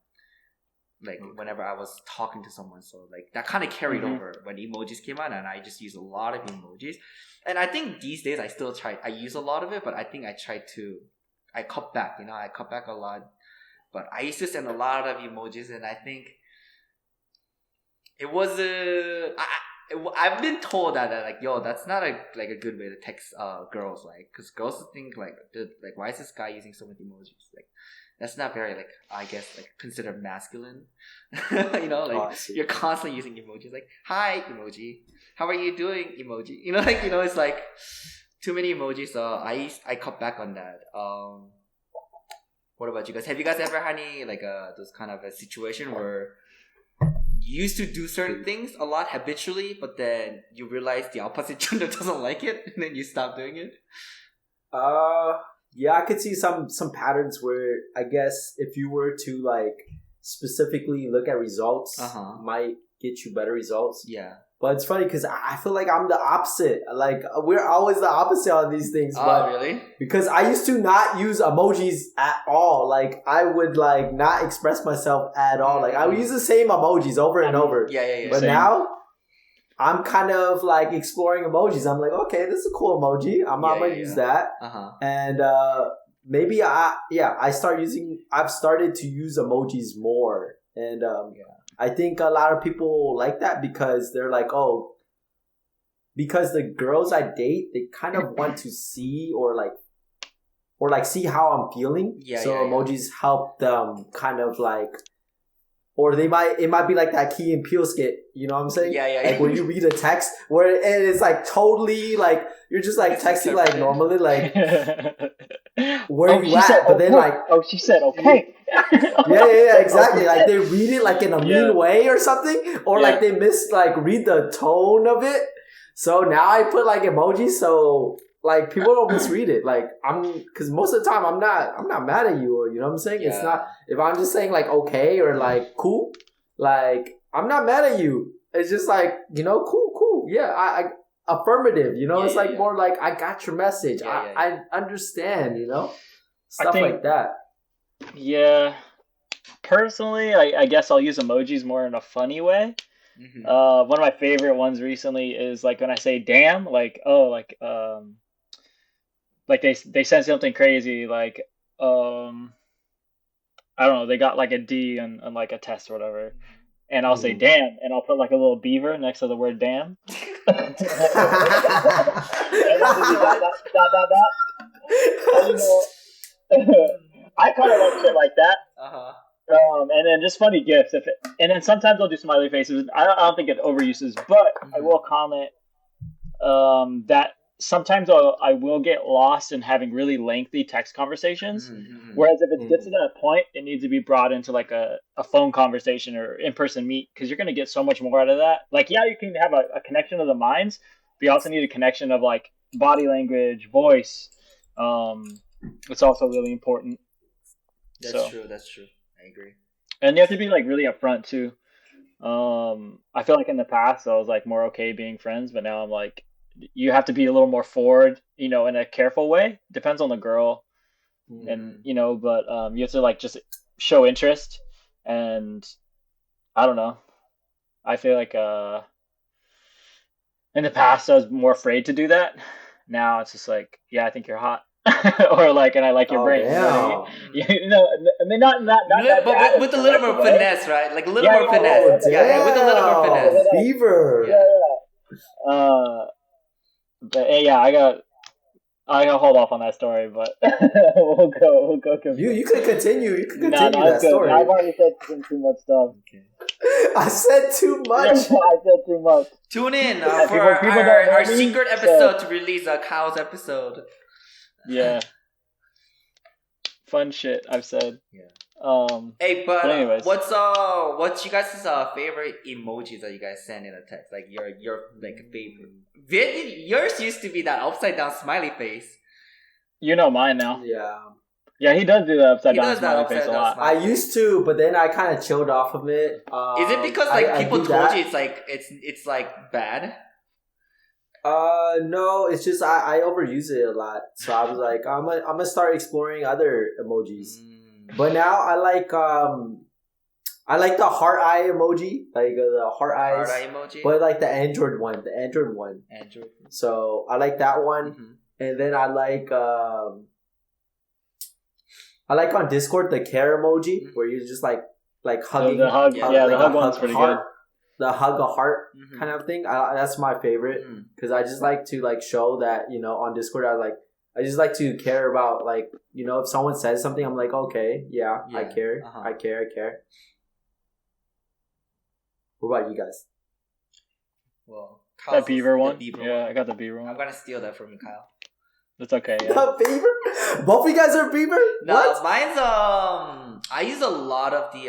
Speaker 2: Like whenever I was talking to someone, so like that kind of carried over when emojis came out, and I just use a lot of emojis. And I think these days I use a lot of it, but I think I cut back. I cut back a lot. But I used to send a lot of emojis, and I think it was I've been told that like, yo, that's not a good way to text girls, like, because girls think like, dude, like, why is this guy using so many emojis? Like, that's not very, like, I guess, like, considered masculine. You know, like, you're constantly using emojis, like, hi emoji, how are you doing emoji, you know, like, you know, it's like too many emojis. So I cut back on that. What about you guys? Have you guys ever had any like those kind of a situation where you used to do certain things a lot habitually, but then you realize the opposite gender doesn't like it, and then you stop doing it?
Speaker 1: Yeah, I could see some patterns where I guess if you were to like specifically look at results, might get you better results.
Speaker 2: Yeah.
Speaker 1: But it's funny because I feel like I'm the opposite. Like, we're always the opposite on these things.
Speaker 2: Oh,
Speaker 1: but
Speaker 2: really?
Speaker 1: Because I used to not use emojis at all. Like, I would, like, not express myself at all. Like, I would use the same emojis over and over.
Speaker 2: Yeah.
Speaker 1: But now, I'm kind of, like, exploring emojis. I'm like, okay, this is a cool emoji. I'm going to use that. And maybe, I've started to use emojis more. And, I think a lot of people like that because they're like, oh, because the girls I date, they kind of want to see or see how I'm feeling. Emojis help them kind of like, or it might be like that Key and Peele skit. You know what I'm saying?
Speaker 2: Yeah.
Speaker 1: Like when you read a text where it's like totally like, you're just like texting like normally, like, where you at? But then like,
Speaker 3: she said, okay.
Speaker 1: Yeah, exactly. Like they read it like in a mean way or something, or like they read the tone of it. So now I put like emojis so like people don't misread it. Like because most of the time I'm not mad at you, or you know what I'm saying. It's not, if I'm just saying like okay or like cool, like I'm not mad at you. It's just like, you know, cool. Yeah, I affirmative. You know, it's like more like I got your message. I understand. You know, stuff like that.
Speaker 3: Yeah, personally, I guess I'll use emojis more in a funny way. One of my favorite ones recently is like when I say damn, like, oh, like they said something crazy, like I don't know, they got like a D on like a test or whatever, and I'll say damn, and I'll put like a little beaver next to the word damn. I kind of like shit like that. And then just funny gifs. And then sometimes I'll do smiley faces. I don't think it overuses, but I will comment that sometimes I will get lost in having really lengthy text conversations. Whereas if it gets to that point, it needs to be brought into like a phone conversation or in-person meet, because you're going to get so much more out of that. Like, yeah, you can have a connection of the minds, but you also need a connection of like body language, voice. It's also really important.
Speaker 2: That's true. I agree.
Speaker 3: And you have to be like really upfront too. I feel like in the past I was like more okay being friends, but now I'm like, you have to be a little more forward, you know, in a careful way. Depends on the girl, and you know, but you have to like just show interest. And I don't know. I feel like in the past I was more afraid to do that. Now it's just like, yeah, I think you're hot. Or like, and I like your brain.
Speaker 1: Damn.
Speaker 3: You know, I mean, not
Speaker 2: but with a little more finesse, right? Like a little more finesse. Yeah, with a little more finesse.
Speaker 1: Beaver.
Speaker 3: Yeah. But yeah, I got to hold off on that story, but we'll go.
Speaker 1: You could continue. You could continue that story.
Speaker 3: I've already said too much stuff. Okay.
Speaker 1: I said too much.
Speaker 3: I said too much.
Speaker 2: Tune in for our secret episode to release Kyle's episode.
Speaker 3: Yeah. Fun shit, I've said.
Speaker 2: Yeah. Hey, but
Speaker 3: anyways.
Speaker 2: what's you guys' favorite emojis that you guys send in a text? Like your like favorite. Yours used to be that upside down smiley face.
Speaker 3: You know mine now.
Speaker 1: Yeah.
Speaker 3: Yeah, he does do the upside down smiley face a lot.
Speaker 1: I used to, but then I kind of chilled off of it.
Speaker 2: Is it because like people told you it's like bad?
Speaker 1: No, it's just I overuse it a lot. So I was like, I'm gonna start exploring other emojis. But now I like the heart eye emoji, like the heart eyes.
Speaker 2: Heart eye emoji.
Speaker 1: But like the Android one. Android. So I like that one, and then I like on Discord the care emoji where you're just like hugging.
Speaker 3: The hug, the hug one's pretty good.
Speaker 1: the hug a heart kind of thing. That's my favorite because I just like to like show that, you know, on Discord I just like to care about, like, you know, if someone says something, I'm like, okay, yeah. I care. I care. What about you guys?
Speaker 2: Well,
Speaker 3: that beaver one. I got the beaver one.
Speaker 2: I'm gonna steal that from you, Kyle.
Speaker 3: That's okay. Yeah.
Speaker 1: The beaver? Both of you guys are beaver?
Speaker 2: No,
Speaker 1: what?
Speaker 2: Mine's I use a lot of the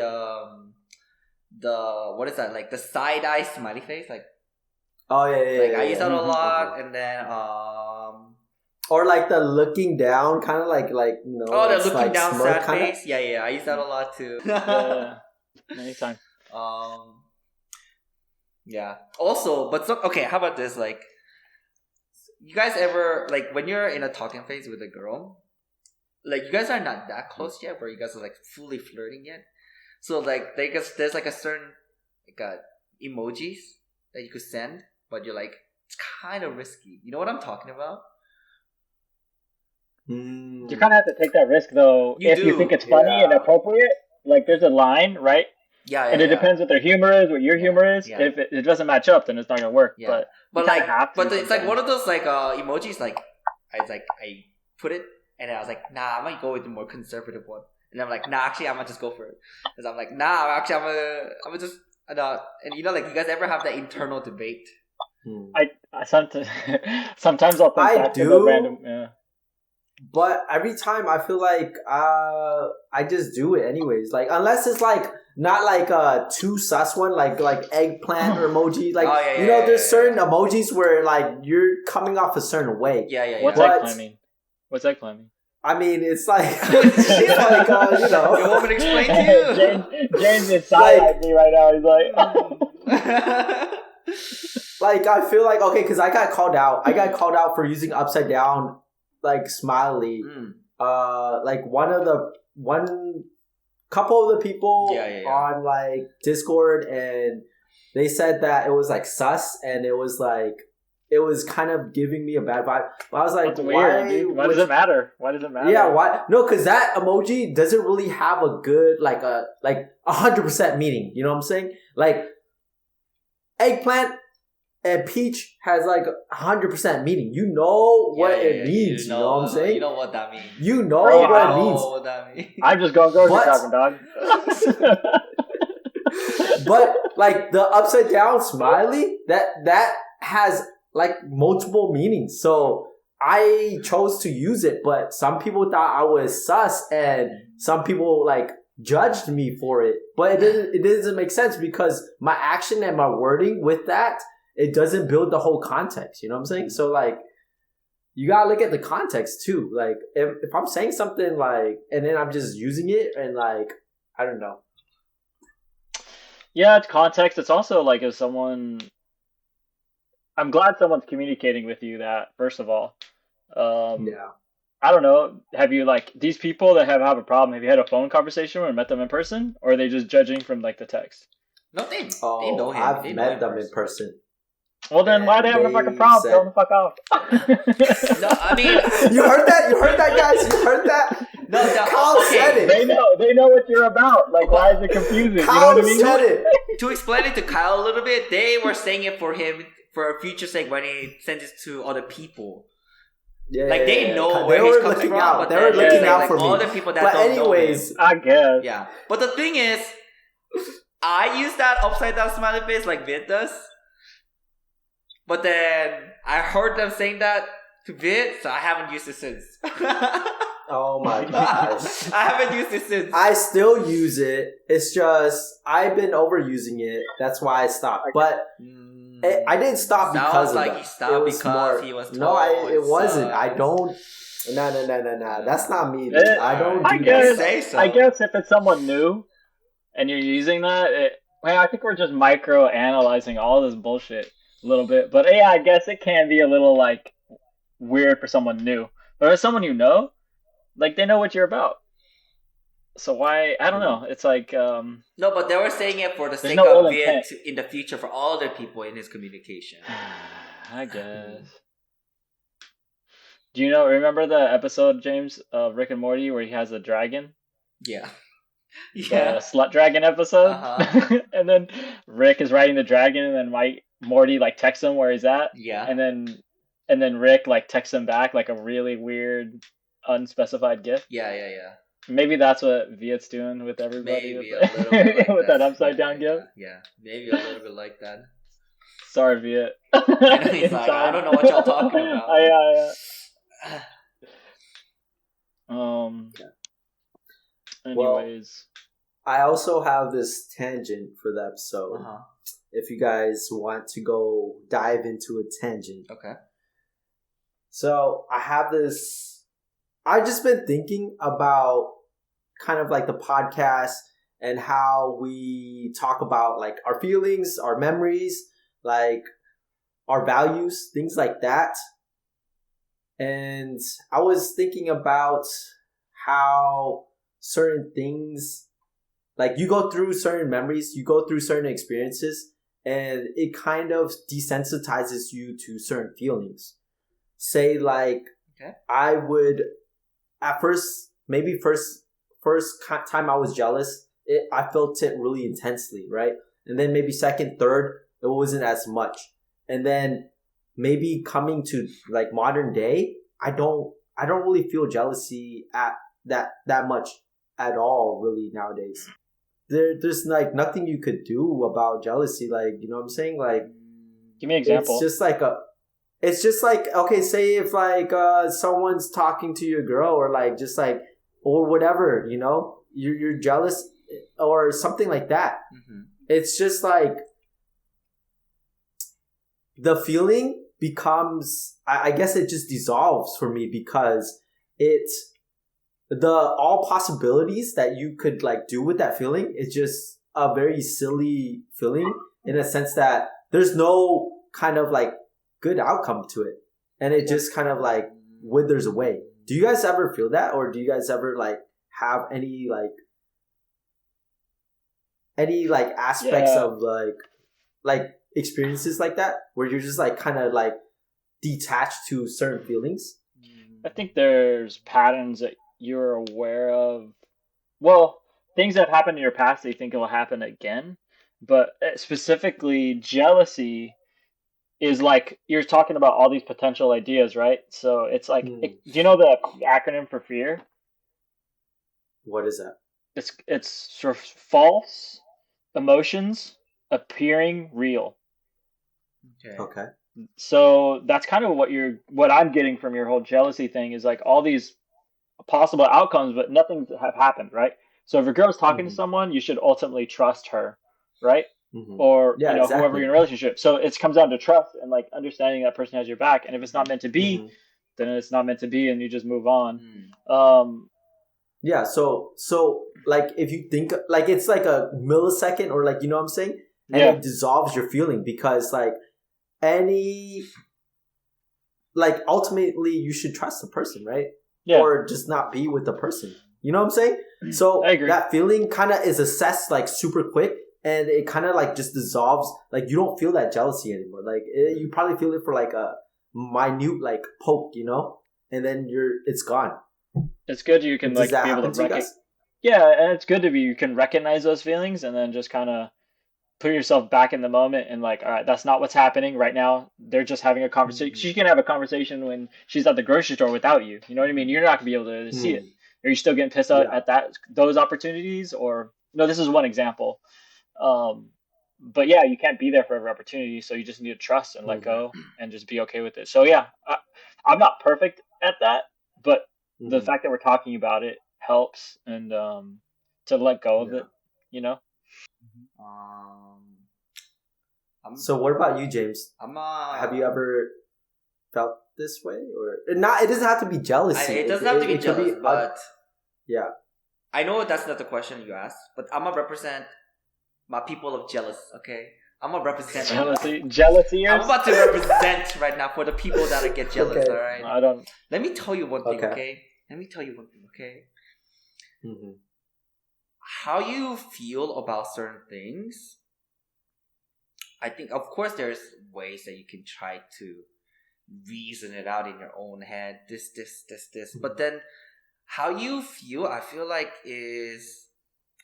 Speaker 2: what is that, like the side eye smiley face, like.
Speaker 1: Oh yeah.
Speaker 2: I use that a lot, and then
Speaker 1: or like the looking down, kind of like you know.
Speaker 2: Oh, the looking
Speaker 1: like
Speaker 2: down sad
Speaker 1: kinda?
Speaker 2: face. Yeah. I use that a lot too.
Speaker 3: Anytime.
Speaker 2: Yeah. Also, but okay. How about this? Like, you guys ever, like, when you're in a talking phase with a girl, like, you guys are not that close yet, where you guys are like fully flirting yet. So like, there's like a certain like emojis that you could send, but you're like, it's kind of risky. You know what I'm talking about?
Speaker 3: You kind of have to take that risk though. You think it's funny and appropriate. Like, there's a line, right?
Speaker 2: Yeah.
Speaker 3: And it depends what their humor is, what your humor is. Yeah. If it doesn't match up, then it's not gonna work. Yeah. But
Speaker 2: it's like one of those like emojis. Like I put it, and I was like, nah, I'm gonna go with the more conservative one. And I'm like, nah, actually, I'm gonna just go for it. Because I'm like, nah, actually, I'm gonna just and you know, like, you guys ever have that internal debate?
Speaker 3: I sometimes I'll think
Speaker 1: I do.
Speaker 3: Random, yeah.
Speaker 1: But every time I feel like I just do it anyways. Like, unless it's like not like a too sus one, like eggplant or emoji. Like, you know, there's certain emojis where like you're coming off a certain way.
Speaker 2: Yeah.
Speaker 3: What's eggplant mean? What's eggplant mean?
Speaker 1: I mean, it's like, it's like you know.
Speaker 2: You want me to explain to
Speaker 3: you? James is side me right now. He's like,
Speaker 1: like, I feel like, okay, because I got called out. I got called out for using upside down, like, smiley. Like, one couple of the people on like Discord, and they said that it was like sus, and it was like, it was kind of giving me a bad vibe. But I was like,
Speaker 3: why does it matter? Why does it matter?
Speaker 1: Yeah, why? No, because that emoji doesn't really have a good, like 100% meaning. You know what I'm saying? Like, eggplant and peach has like 100% meaning. You know what it means. You know what I'm saying?
Speaker 2: You know what that means.
Speaker 1: You know what it means.
Speaker 2: What that means.
Speaker 3: I'm just going grocery shopping, dog.
Speaker 1: But like the upside down smiley, that has like multiple meanings. So I chose to use it, but some people thought I was sus, and some people like judged me for it. But it doesn't make sense, because my action and my wording with that, it doesn't build the whole context. You know what I'm saying? So like, you gotta look at the context too. Like, if I'm saying something like, and then I'm just using it, and like, I don't know.
Speaker 3: Yeah, it's context. It's also like, if someone, I'm glad someone's communicating with you that, first of all.
Speaker 1: Yeah.
Speaker 3: I don't know. Have you, like, these people that have a problem, have you had a phone conversation or met them in person? Or are they just judging from, like, the text?
Speaker 2: No, they know him.
Speaker 1: I've met them in person.
Speaker 3: Well, then why are they having a fucking problem? Tell them to fuck off.
Speaker 2: No, I mean...
Speaker 1: You heard that? You heard that, guys? You heard that?
Speaker 2: No,
Speaker 1: Kyle said it.
Speaker 3: They know what you're about. Like, why is it confusing?
Speaker 1: Kyle,
Speaker 3: you know what I mean?
Speaker 1: Said it.
Speaker 2: To explain it to Kyle a little bit, they were saying it for him, for a future sake, when he sends it to other people.
Speaker 1: Yeah,
Speaker 2: like, they know
Speaker 1: where
Speaker 2: he's
Speaker 1: he's
Speaker 2: coming
Speaker 1: looking
Speaker 2: from,
Speaker 1: out.
Speaker 2: but
Speaker 1: They were looking out
Speaker 2: like,
Speaker 1: for me.
Speaker 2: All the people that
Speaker 1: but
Speaker 2: don't
Speaker 1: anyways,
Speaker 2: know him.
Speaker 3: I guess.
Speaker 2: Yeah. But the thing is, I use that upside down smiley face like Vid does. But then I heard them saying that to Vid, so I haven't used it since.
Speaker 1: Oh my gosh.
Speaker 2: I haven't used it since.
Speaker 1: I still use it. It's just, I've been overusing it. That's why I stopped. But I didn't stop because of that.
Speaker 2: He stopped because he was told.
Speaker 1: No, it wasn't. I don't. No. That's not me. I don't do that.
Speaker 2: Say so.
Speaker 3: I guess if it's someone new and you're using that, I think we're just micro-analyzing all this bullshit a little bit. But yeah, I guess it can be a little, like, weird for someone new. But as someone you know, like, they know what you're about. So why? I don't know. It's like...
Speaker 2: No, but they were saying it for the sake of Vid in the future for all the people in his communication.
Speaker 3: I guess. Do you remember the episode, James, of Rick and Morty where he has a dragon?
Speaker 2: Yeah.
Speaker 3: The slut dragon episode? And then Rick is riding the dragon, and then Morty like texts him where he's at.
Speaker 2: Yeah.
Speaker 3: And then Rick like texts him back like a really weird, unspecified gift.
Speaker 2: Yeah.
Speaker 3: Maybe that's what Viet's doing with everybody
Speaker 2: Maybe a little bit like
Speaker 3: with that upside down gift.
Speaker 2: Yeah, maybe a little bit like that.
Speaker 3: Sorry, Viet.
Speaker 2: He's like, I don't know what y'all talking about.
Speaker 3: Anyways,
Speaker 1: I also have this tangent for the episode. If you guys want to go dive into a tangent.
Speaker 2: Okay.
Speaker 1: So I have this. I've just been thinking about kind of like the podcast and how we talk about like our feelings, our memories, like our values, things like that. And I was thinking about how certain things, like you go through certain memories, you go through certain experiences, and it kind of desensitizes you to certain feelings. Say like, I would, at first, maybe first time I was jealous, I felt it really intensely, right? And then maybe second, third, it wasn't as much. And then maybe coming to like modern day, I don't really feel jealousy at that much at all really nowadays. There's like nothing you could do about jealousy, like, you know what I'm saying? Like,
Speaker 3: give me an example.
Speaker 1: It's just like okay, say if like someone's talking to your girl or like just like or whatever, you know, you're jealous or something like that. It's just like the feeling becomes, I guess it just dissolves for me because it's all possibilities that you could like do with that feeling is just a very silly feeling in a sense that there's no kind of like good outcome to it, and it just kind of like withers away. Do you guys ever feel that, or do you guys ever like have any aspects of like experiences like that where you're just like kind of like detached to certain feelings?
Speaker 3: I think there's patterns that you're aware of. Well, things that have happened in your past that you think will happen again, but specifically jealousy is like you're talking about all these potential ideas, right? So it's like, do you know the acronym for fear?
Speaker 1: What is that?
Speaker 3: It's sort of false emotions appearing real.
Speaker 1: Okay.
Speaker 3: So that's kind of what I'm getting from your whole jealousy thing is like all these possible outcomes, but nothing have happened, right? So if a girl's talking to someone, you should ultimately trust her, right? Or exactly. Whoever you're in a relationship. So it comes down to trust and like understanding that person has your back. And if it's not meant to be, then it's not meant to be, and you just move on.
Speaker 1: Yeah. So like if you think like it's like a millisecond or like, you know what I'm saying, and it dissolves your feeling because like ultimately you should trust the person, right? Yeah. Or just not be with the person. You know what I'm saying? So that feeling kind of is assessed like super quick. And it kind of like just dissolves. Like you don't feel that jealousy anymore. Like you probably feel it for like a minute like poke, you know, and then it's gone.
Speaker 3: It's good you can like be able to recognize. Yeah, and it's good you can recognize those feelings and then just kind of put yourself back in the moment and like, all right, that's not what's happening right now. They're just having a conversation. She can have a conversation when she's at the grocery store without you. You know what I mean? You're not gonna be able to see it. Are you still getting pissed at those opportunities? Or no, this is one example. But yeah, you can't be there for every opportunity, so you just need to trust and let go and just be okay with it. So yeah, I'm not perfect at that, but the fact that we're talking about it helps, and to let go of it, you know.
Speaker 1: So what about you, James? Have you ever felt this way, or not? It doesn't have to be jealousy.
Speaker 2: It doesn't have to be jealous, but I know that's not the question you asked, but I'm gonna represent my people of jealous, okay? I'm gonna represent
Speaker 3: jealousy.
Speaker 2: I'm about to represent right now for the people that get jealous,
Speaker 1: okay.
Speaker 2: All right?
Speaker 3: I don't.
Speaker 2: Let me tell you one thing, okay? How you feel about certain things, I think, of course, there's ways that you can try to reason it out in your own head, this. But then, how you feel, I feel like is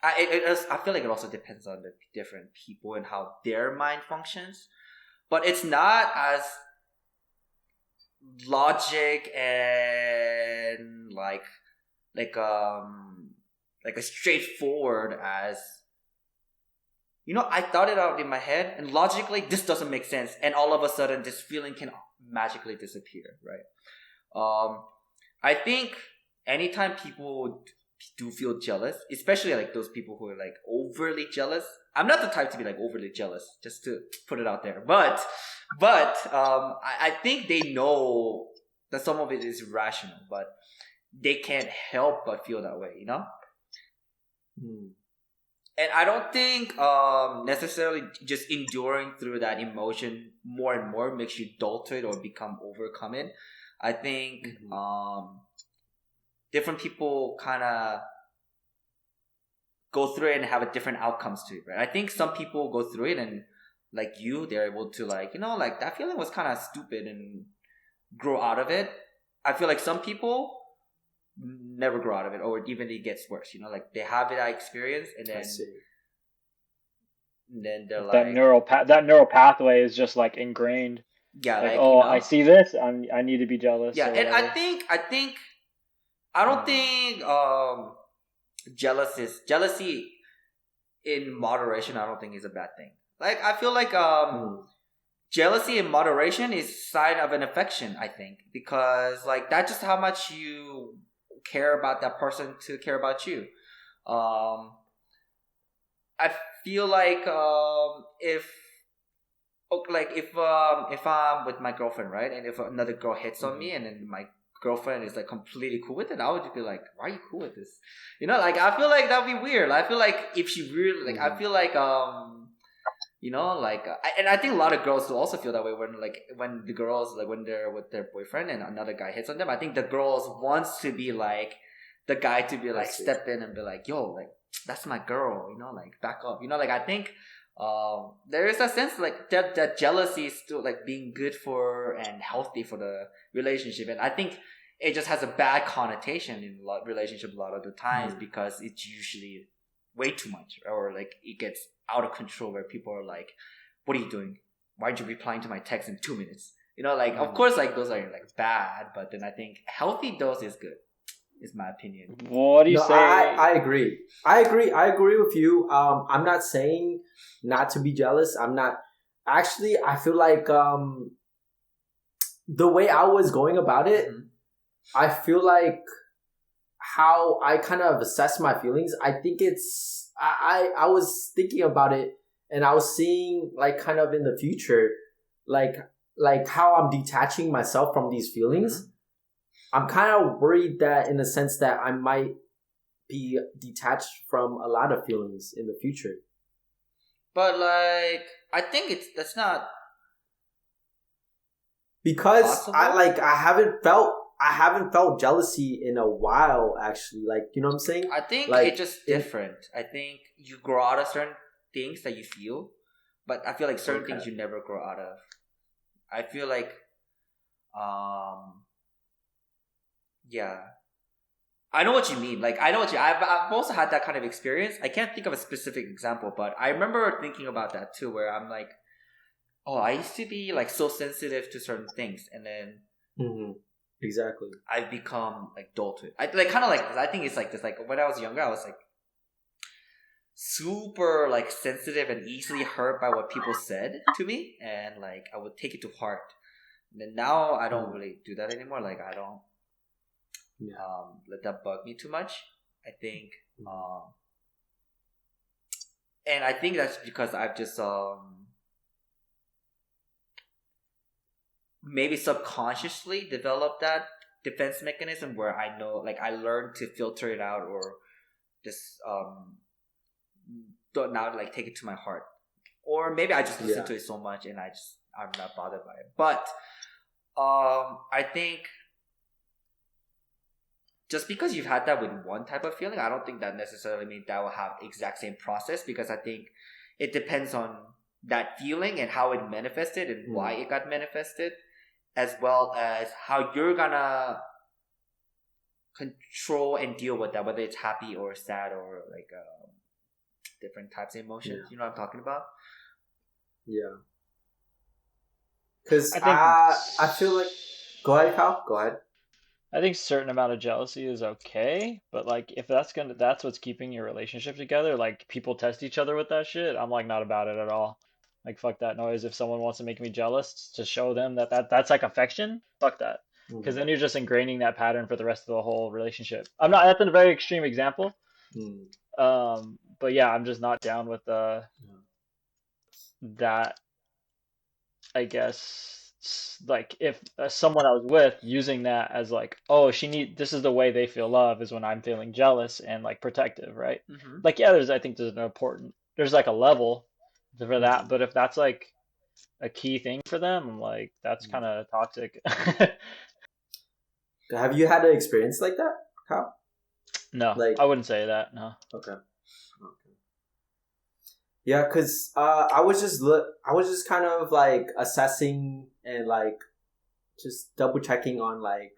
Speaker 2: I feel like it also depends on the different people and how their mind functions, but it's not as logic and like like as straightforward as, I thought it out in my head and logically this doesn't make sense, and all of a sudden this feeling can magically disappear, right? I think anytime people do feel jealous, especially like those people who are like overly jealous. I'm not the type to be like overly jealous, just to put it out there. But I think they know that some of it is rational, but they can't help but feel that way, And I don't think necessarily just enduring through that emotion more and more makes you dull to it or become overcome it. I think different people kind of go through it and have a different outcomes to it, right? I think some people go through it and like they're able to like that feeling was kind of stupid and grow out of it. I feel like some people never grow out of it, or even it gets worse. Like they have that experience and then they're
Speaker 3: that neural pathway is just like ingrained.
Speaker 2: Yeah,
Speaker 3: like I see this, I need to be jealous.
Speaker 2: Yeah, and I don't think jealousy in moderation, I don't think is a bad thing. Like I feel like jealousy in moderation is sign of an affection, I think, because like that's just how much you care about that person to care about you. I feel like if I'm with my girlfriend, right, and if another girl hits on me and then my girlfriend is like completely cool with it, I would just be like, why are you cool with this? Like I feel like that'd be weird. I feel like if she really like, I feel like and I think a lot of girls will also feel that way when the girls like when they're with their boyfriend and another guy hits on them. I think the girls wants to be like the guy to be like step in and be like, yo, like that's my girl, like back up, like I think there is a sense like that jealousy is still like being good for and healthy for the relationship, and I think it just has a bad connotation in relationship a lot of the times because it's usually way too much, or like it gets out of control where people are like, what are you doing? Why aren't you replying to my text in 2 minutes? Of course like those are like bad, but then I think healthy dose is good, is my opinion.
Speaker 3: What do you say?
Speaker 1: I agree with you. I'm not saying not to be jealous. I'm not actually. I feel like the way I was going about it, I feel like how I kind of assess my feelings, I think it's I was thinking about it and I was seeing like kind of in the future like how I'm detaching myself from these feelings. I'm kind of worried that in the sense that I might be detached from a lot of feelings in the future.
Speaker 2: But like I think that's not
Speaker 1: because
Speaker 2: possible?
Speaker 1: I haven't felt jealousy in a while, actually. Like, you know what I'm saying?
Speaker 2: I think
Speaker 1: like,
Speaker 2: it's just different. I think you grow out of certain things that you feel, but I feel like certain things you never grow out of. I feel like, yeah. I know what you mean. Like, I know what I've also had that kind of experience. I can't think of a specific example, but I remember thinking about that too, where I'm like, oh, I used to be like so sensitive to certain things, and then
Speaker 1: exactly,
Speaker 2: I've become like dull to it. I like kind of like I think it's like this. Like when I was younger, I was like super like sensitive and easily hurt by what people said to me, and like I would take it to heart. And then now I don't really do that anymore. Like I don't let that bug me too much. I think, and I think that's because I've just maybe subconsciously developed that defense mechanism where I know, like I learned to filter it out or just don't now like take it to my heart, or maybe I just listen to it so much and I'm not bothered by it. But I think just because you've had that with one type of feeling, I don't think that necessarily means that will have exact same process, because I think it depends on that feeling and how it manifested and why it got manifested, as well as how you're gonna control and deal with that, whether it's happy or sad or like different types of emotions. You know what I'm talking about?
Speaker 1: Yeah. Because I feel like... Go ahead, Kyle. Go ahead.
Speaker 3: I think certain amount of jealousy is okay, but like if that's what's keeping your relationship together, like people test each other with that shit, I'm like not about it at all. Like fuck that noise. If someone wants to make me jealous to show them that's like affection, fuck that. Because then you're just ingraining that pattern for the rest of the whole relationship. I'm not. That's a very extreme example. But yeah, I'm just not down with that. I guess like if someone I was with using that as like, oh, this is the way they feel love is when I'm feeling jealous and like protective, right? Like yeah, I think there's like a level for that, but if that's like a key thing for them, I'm like that's kind of toxic.
Speaker 1: Have you had an experience like that, Kyle?
Speaker 3: No, like, I wouldn't say that. No.
Speaker 1: Okay. Yeah, cause I was just kind of like assessing and like just double checking on like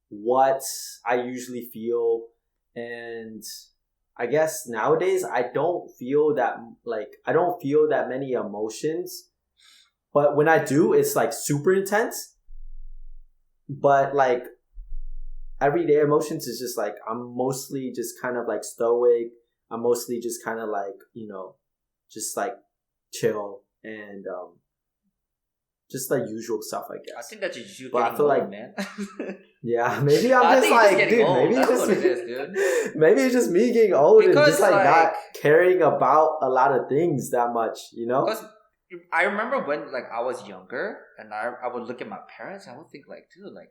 Speaker 1: what I usually feel, and I guess nowadays I don't feel that many emotions, but when I do, it's like super intense. But like everyday emotions is just like I'm mostly just kind of like stoic. I'm mostly just kind of like, just like chill and just the usual stuff, I guess.
Speaker 2: I think that's just you
Speaker 1: but
Speaker 2: getting
Speaker 1: I feel
Speaker 2: old,
Speaker 1: like, man.
Speaker 2: Yeah,
Speaker 1: maybe I'm just like, dude, old. Maybe that's what it is, dude. Maybe it's just me getting old because, and just like not caring about a lot of things that much,
Speaker 2: Because I remember when like I was younger and I would look at my parents and I would think like, dude, like,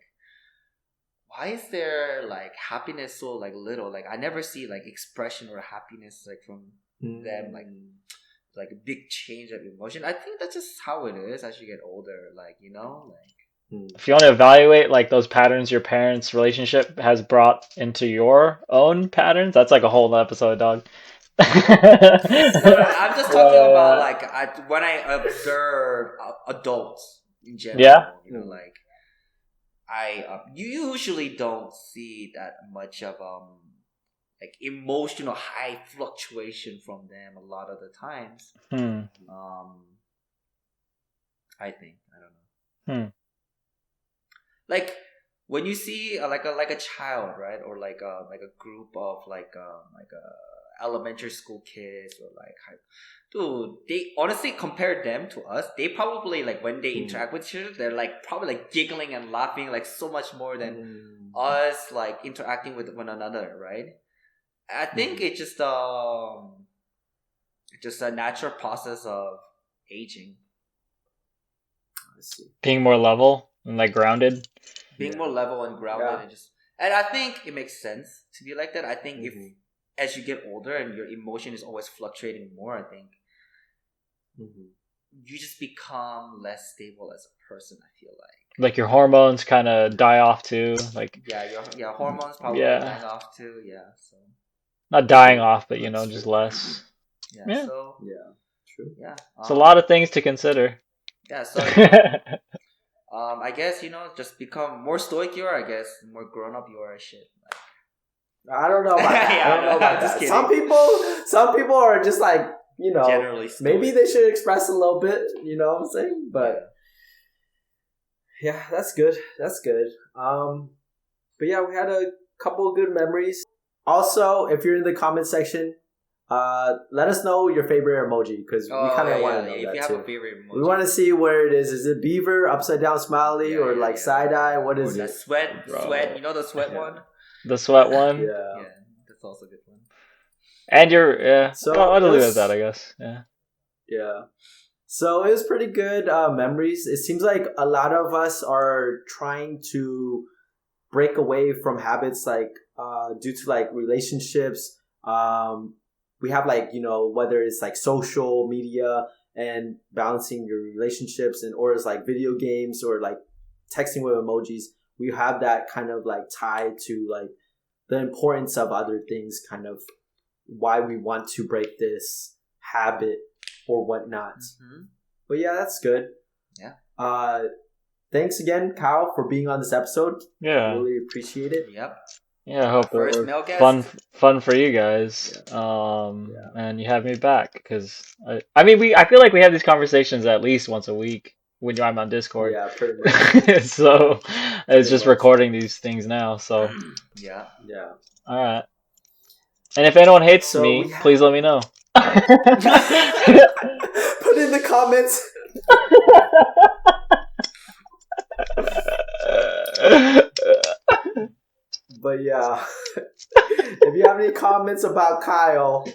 Speaker 2: why is there like happiness so like little? Like I never see like expression or happiness like from them, like a big change of emotion. I think that's just how it is as you get older. Like
Speaker 3: if you want to evaluate like those patterns your parents' relationship has brought into your own patterns, that's like a whole episode, dog.
Speaker 2: No, I'm just talking about like when I observe adults in general.
Speaker 3: Yeah.
Speaker 2: Like. You usually don't see that much of like emotional high fluctuation from them a lot of the times. I think I don't know. Like when you see like a child, right, or like a group of like elementary school kids or like dude, they honestly compare them to us. They probably like when they interact with each other, they're like probably like giggling and laughing like so much more than us like interacting with one another, right? I think it's just a natural process of aging.
Speaker 3: Being more level and like grounded.
Speaker 2: Being more level and grounded and I think it makes sense to be like that. I think if as you get older and your emotion is always fluctuating more, I think you just become less stable as a person. I feel like your
Speaker 3: hormones kind of die off too. Like
Speaker 2: your hormones probably dying off too. Yeah, so
Speaker 3: not dying off, but just less.
Speaker 2: Yeah. So
Speaker 1: true.
Speaker 2: Yeah,
Speaker 3: it's a lot of things to consider.
Speaker 2: Yeah, so I guess just become more stoic you are. I guess more grown up you are. Shit.
Speaker 1: I don't know about that. I don't know about that. Some people are just like, generally stoic. Maybe they should express a little bit, you know what I'm saying? But yeah, that's good. That's good. But yeah, we had a couple of good memories. Also, if you're in the comment section, let us know your favorite emoji because we kind of want to know that too. We want to see where it is. Is it beaver, upside down smiley, or like side eye? What is it?
Speaker 2: Sweat. You know the sweat one.
Speaker 3: The sweat one.
Speaker 2: Yeah, that's also a good one.
Speaker 3: And so I'll leave it at that, I guess.
Speaker 1: Yeah. So it was pretty good memories. It seems like a lot of us are trying to break away from habits like due to like relationships. We have like, whether it's like social media and balancing your relationships or it's like video games or like texting with emojis. We have that kind of like tied to like the importance of other things, kind of why we want to break this habit or whatnot. But yeah, that's good.
Speaker 2: Yeah.
Speaker 1: Thanks again, Kyle, for being on this episode.
Speaker 3: Yeah.
Speaker 1: Really appreciate it.
Speaker 2: Yep.
Speaker 3: Yeah, I hope it was fun for you guys. And you have me back because I feel like we have these conversations at least once a week when I'm on Discord.
Speaker 1: Yeah, pretty much.
Speaker 3: So it's just recording these things now. So
Speaker 2: yeah.
Speaker 3: All right. And if anyone hates me, please let me know.
Speaker 1: Put in the comments. But yeah, if you have any comments about Kyle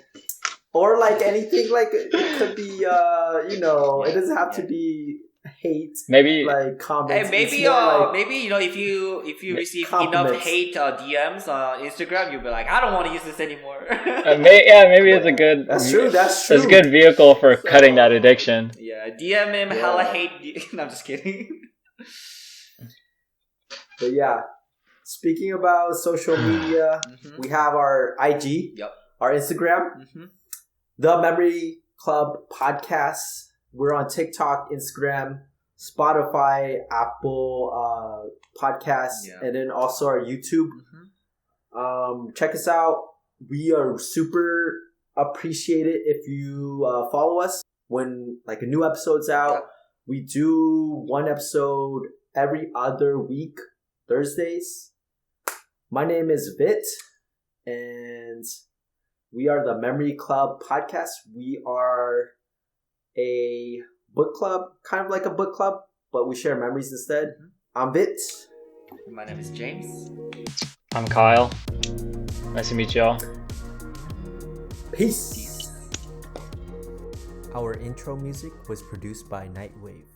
Speaker 1: or like anything, like it could be it doesn't have to be hate.
Speaker 3: Maybe
Speaker 1: like comments.
Speaker 2: Hey, maybe if you receive enough hate DMs on Instagram, you'll be like, I don't want to use this anymore.
Speaker 3: Maybe it's a good.
Speaker 1: That's true.
Speaker 3: It's a good vehicle for cutting that addiction.
Speaker 2: Yeah, DM him hella hate. No, I'm just kidding.
Speaker 1: But yeah, speaking about social media, we have our IG, our Instagram, The Memory Club Podcast. We're on TikTok, Instagram, Spotify, Apple Podcasts, and then also our YouTube. Check us out. We are super appreciated if you follow us when like a new episode's out. We do one episode every other week, Thursdays. My name is Vit, and we are the Memory Club Podcast. We are a book club, kind of like a book club, but we share memories instead. I'm Vit.
Speaker 2: My name is James.
Speaker 3: I'm Kyle. Nice to meet y'all.
Speaker 1: Peace. Our intro music was produced by Nightwave.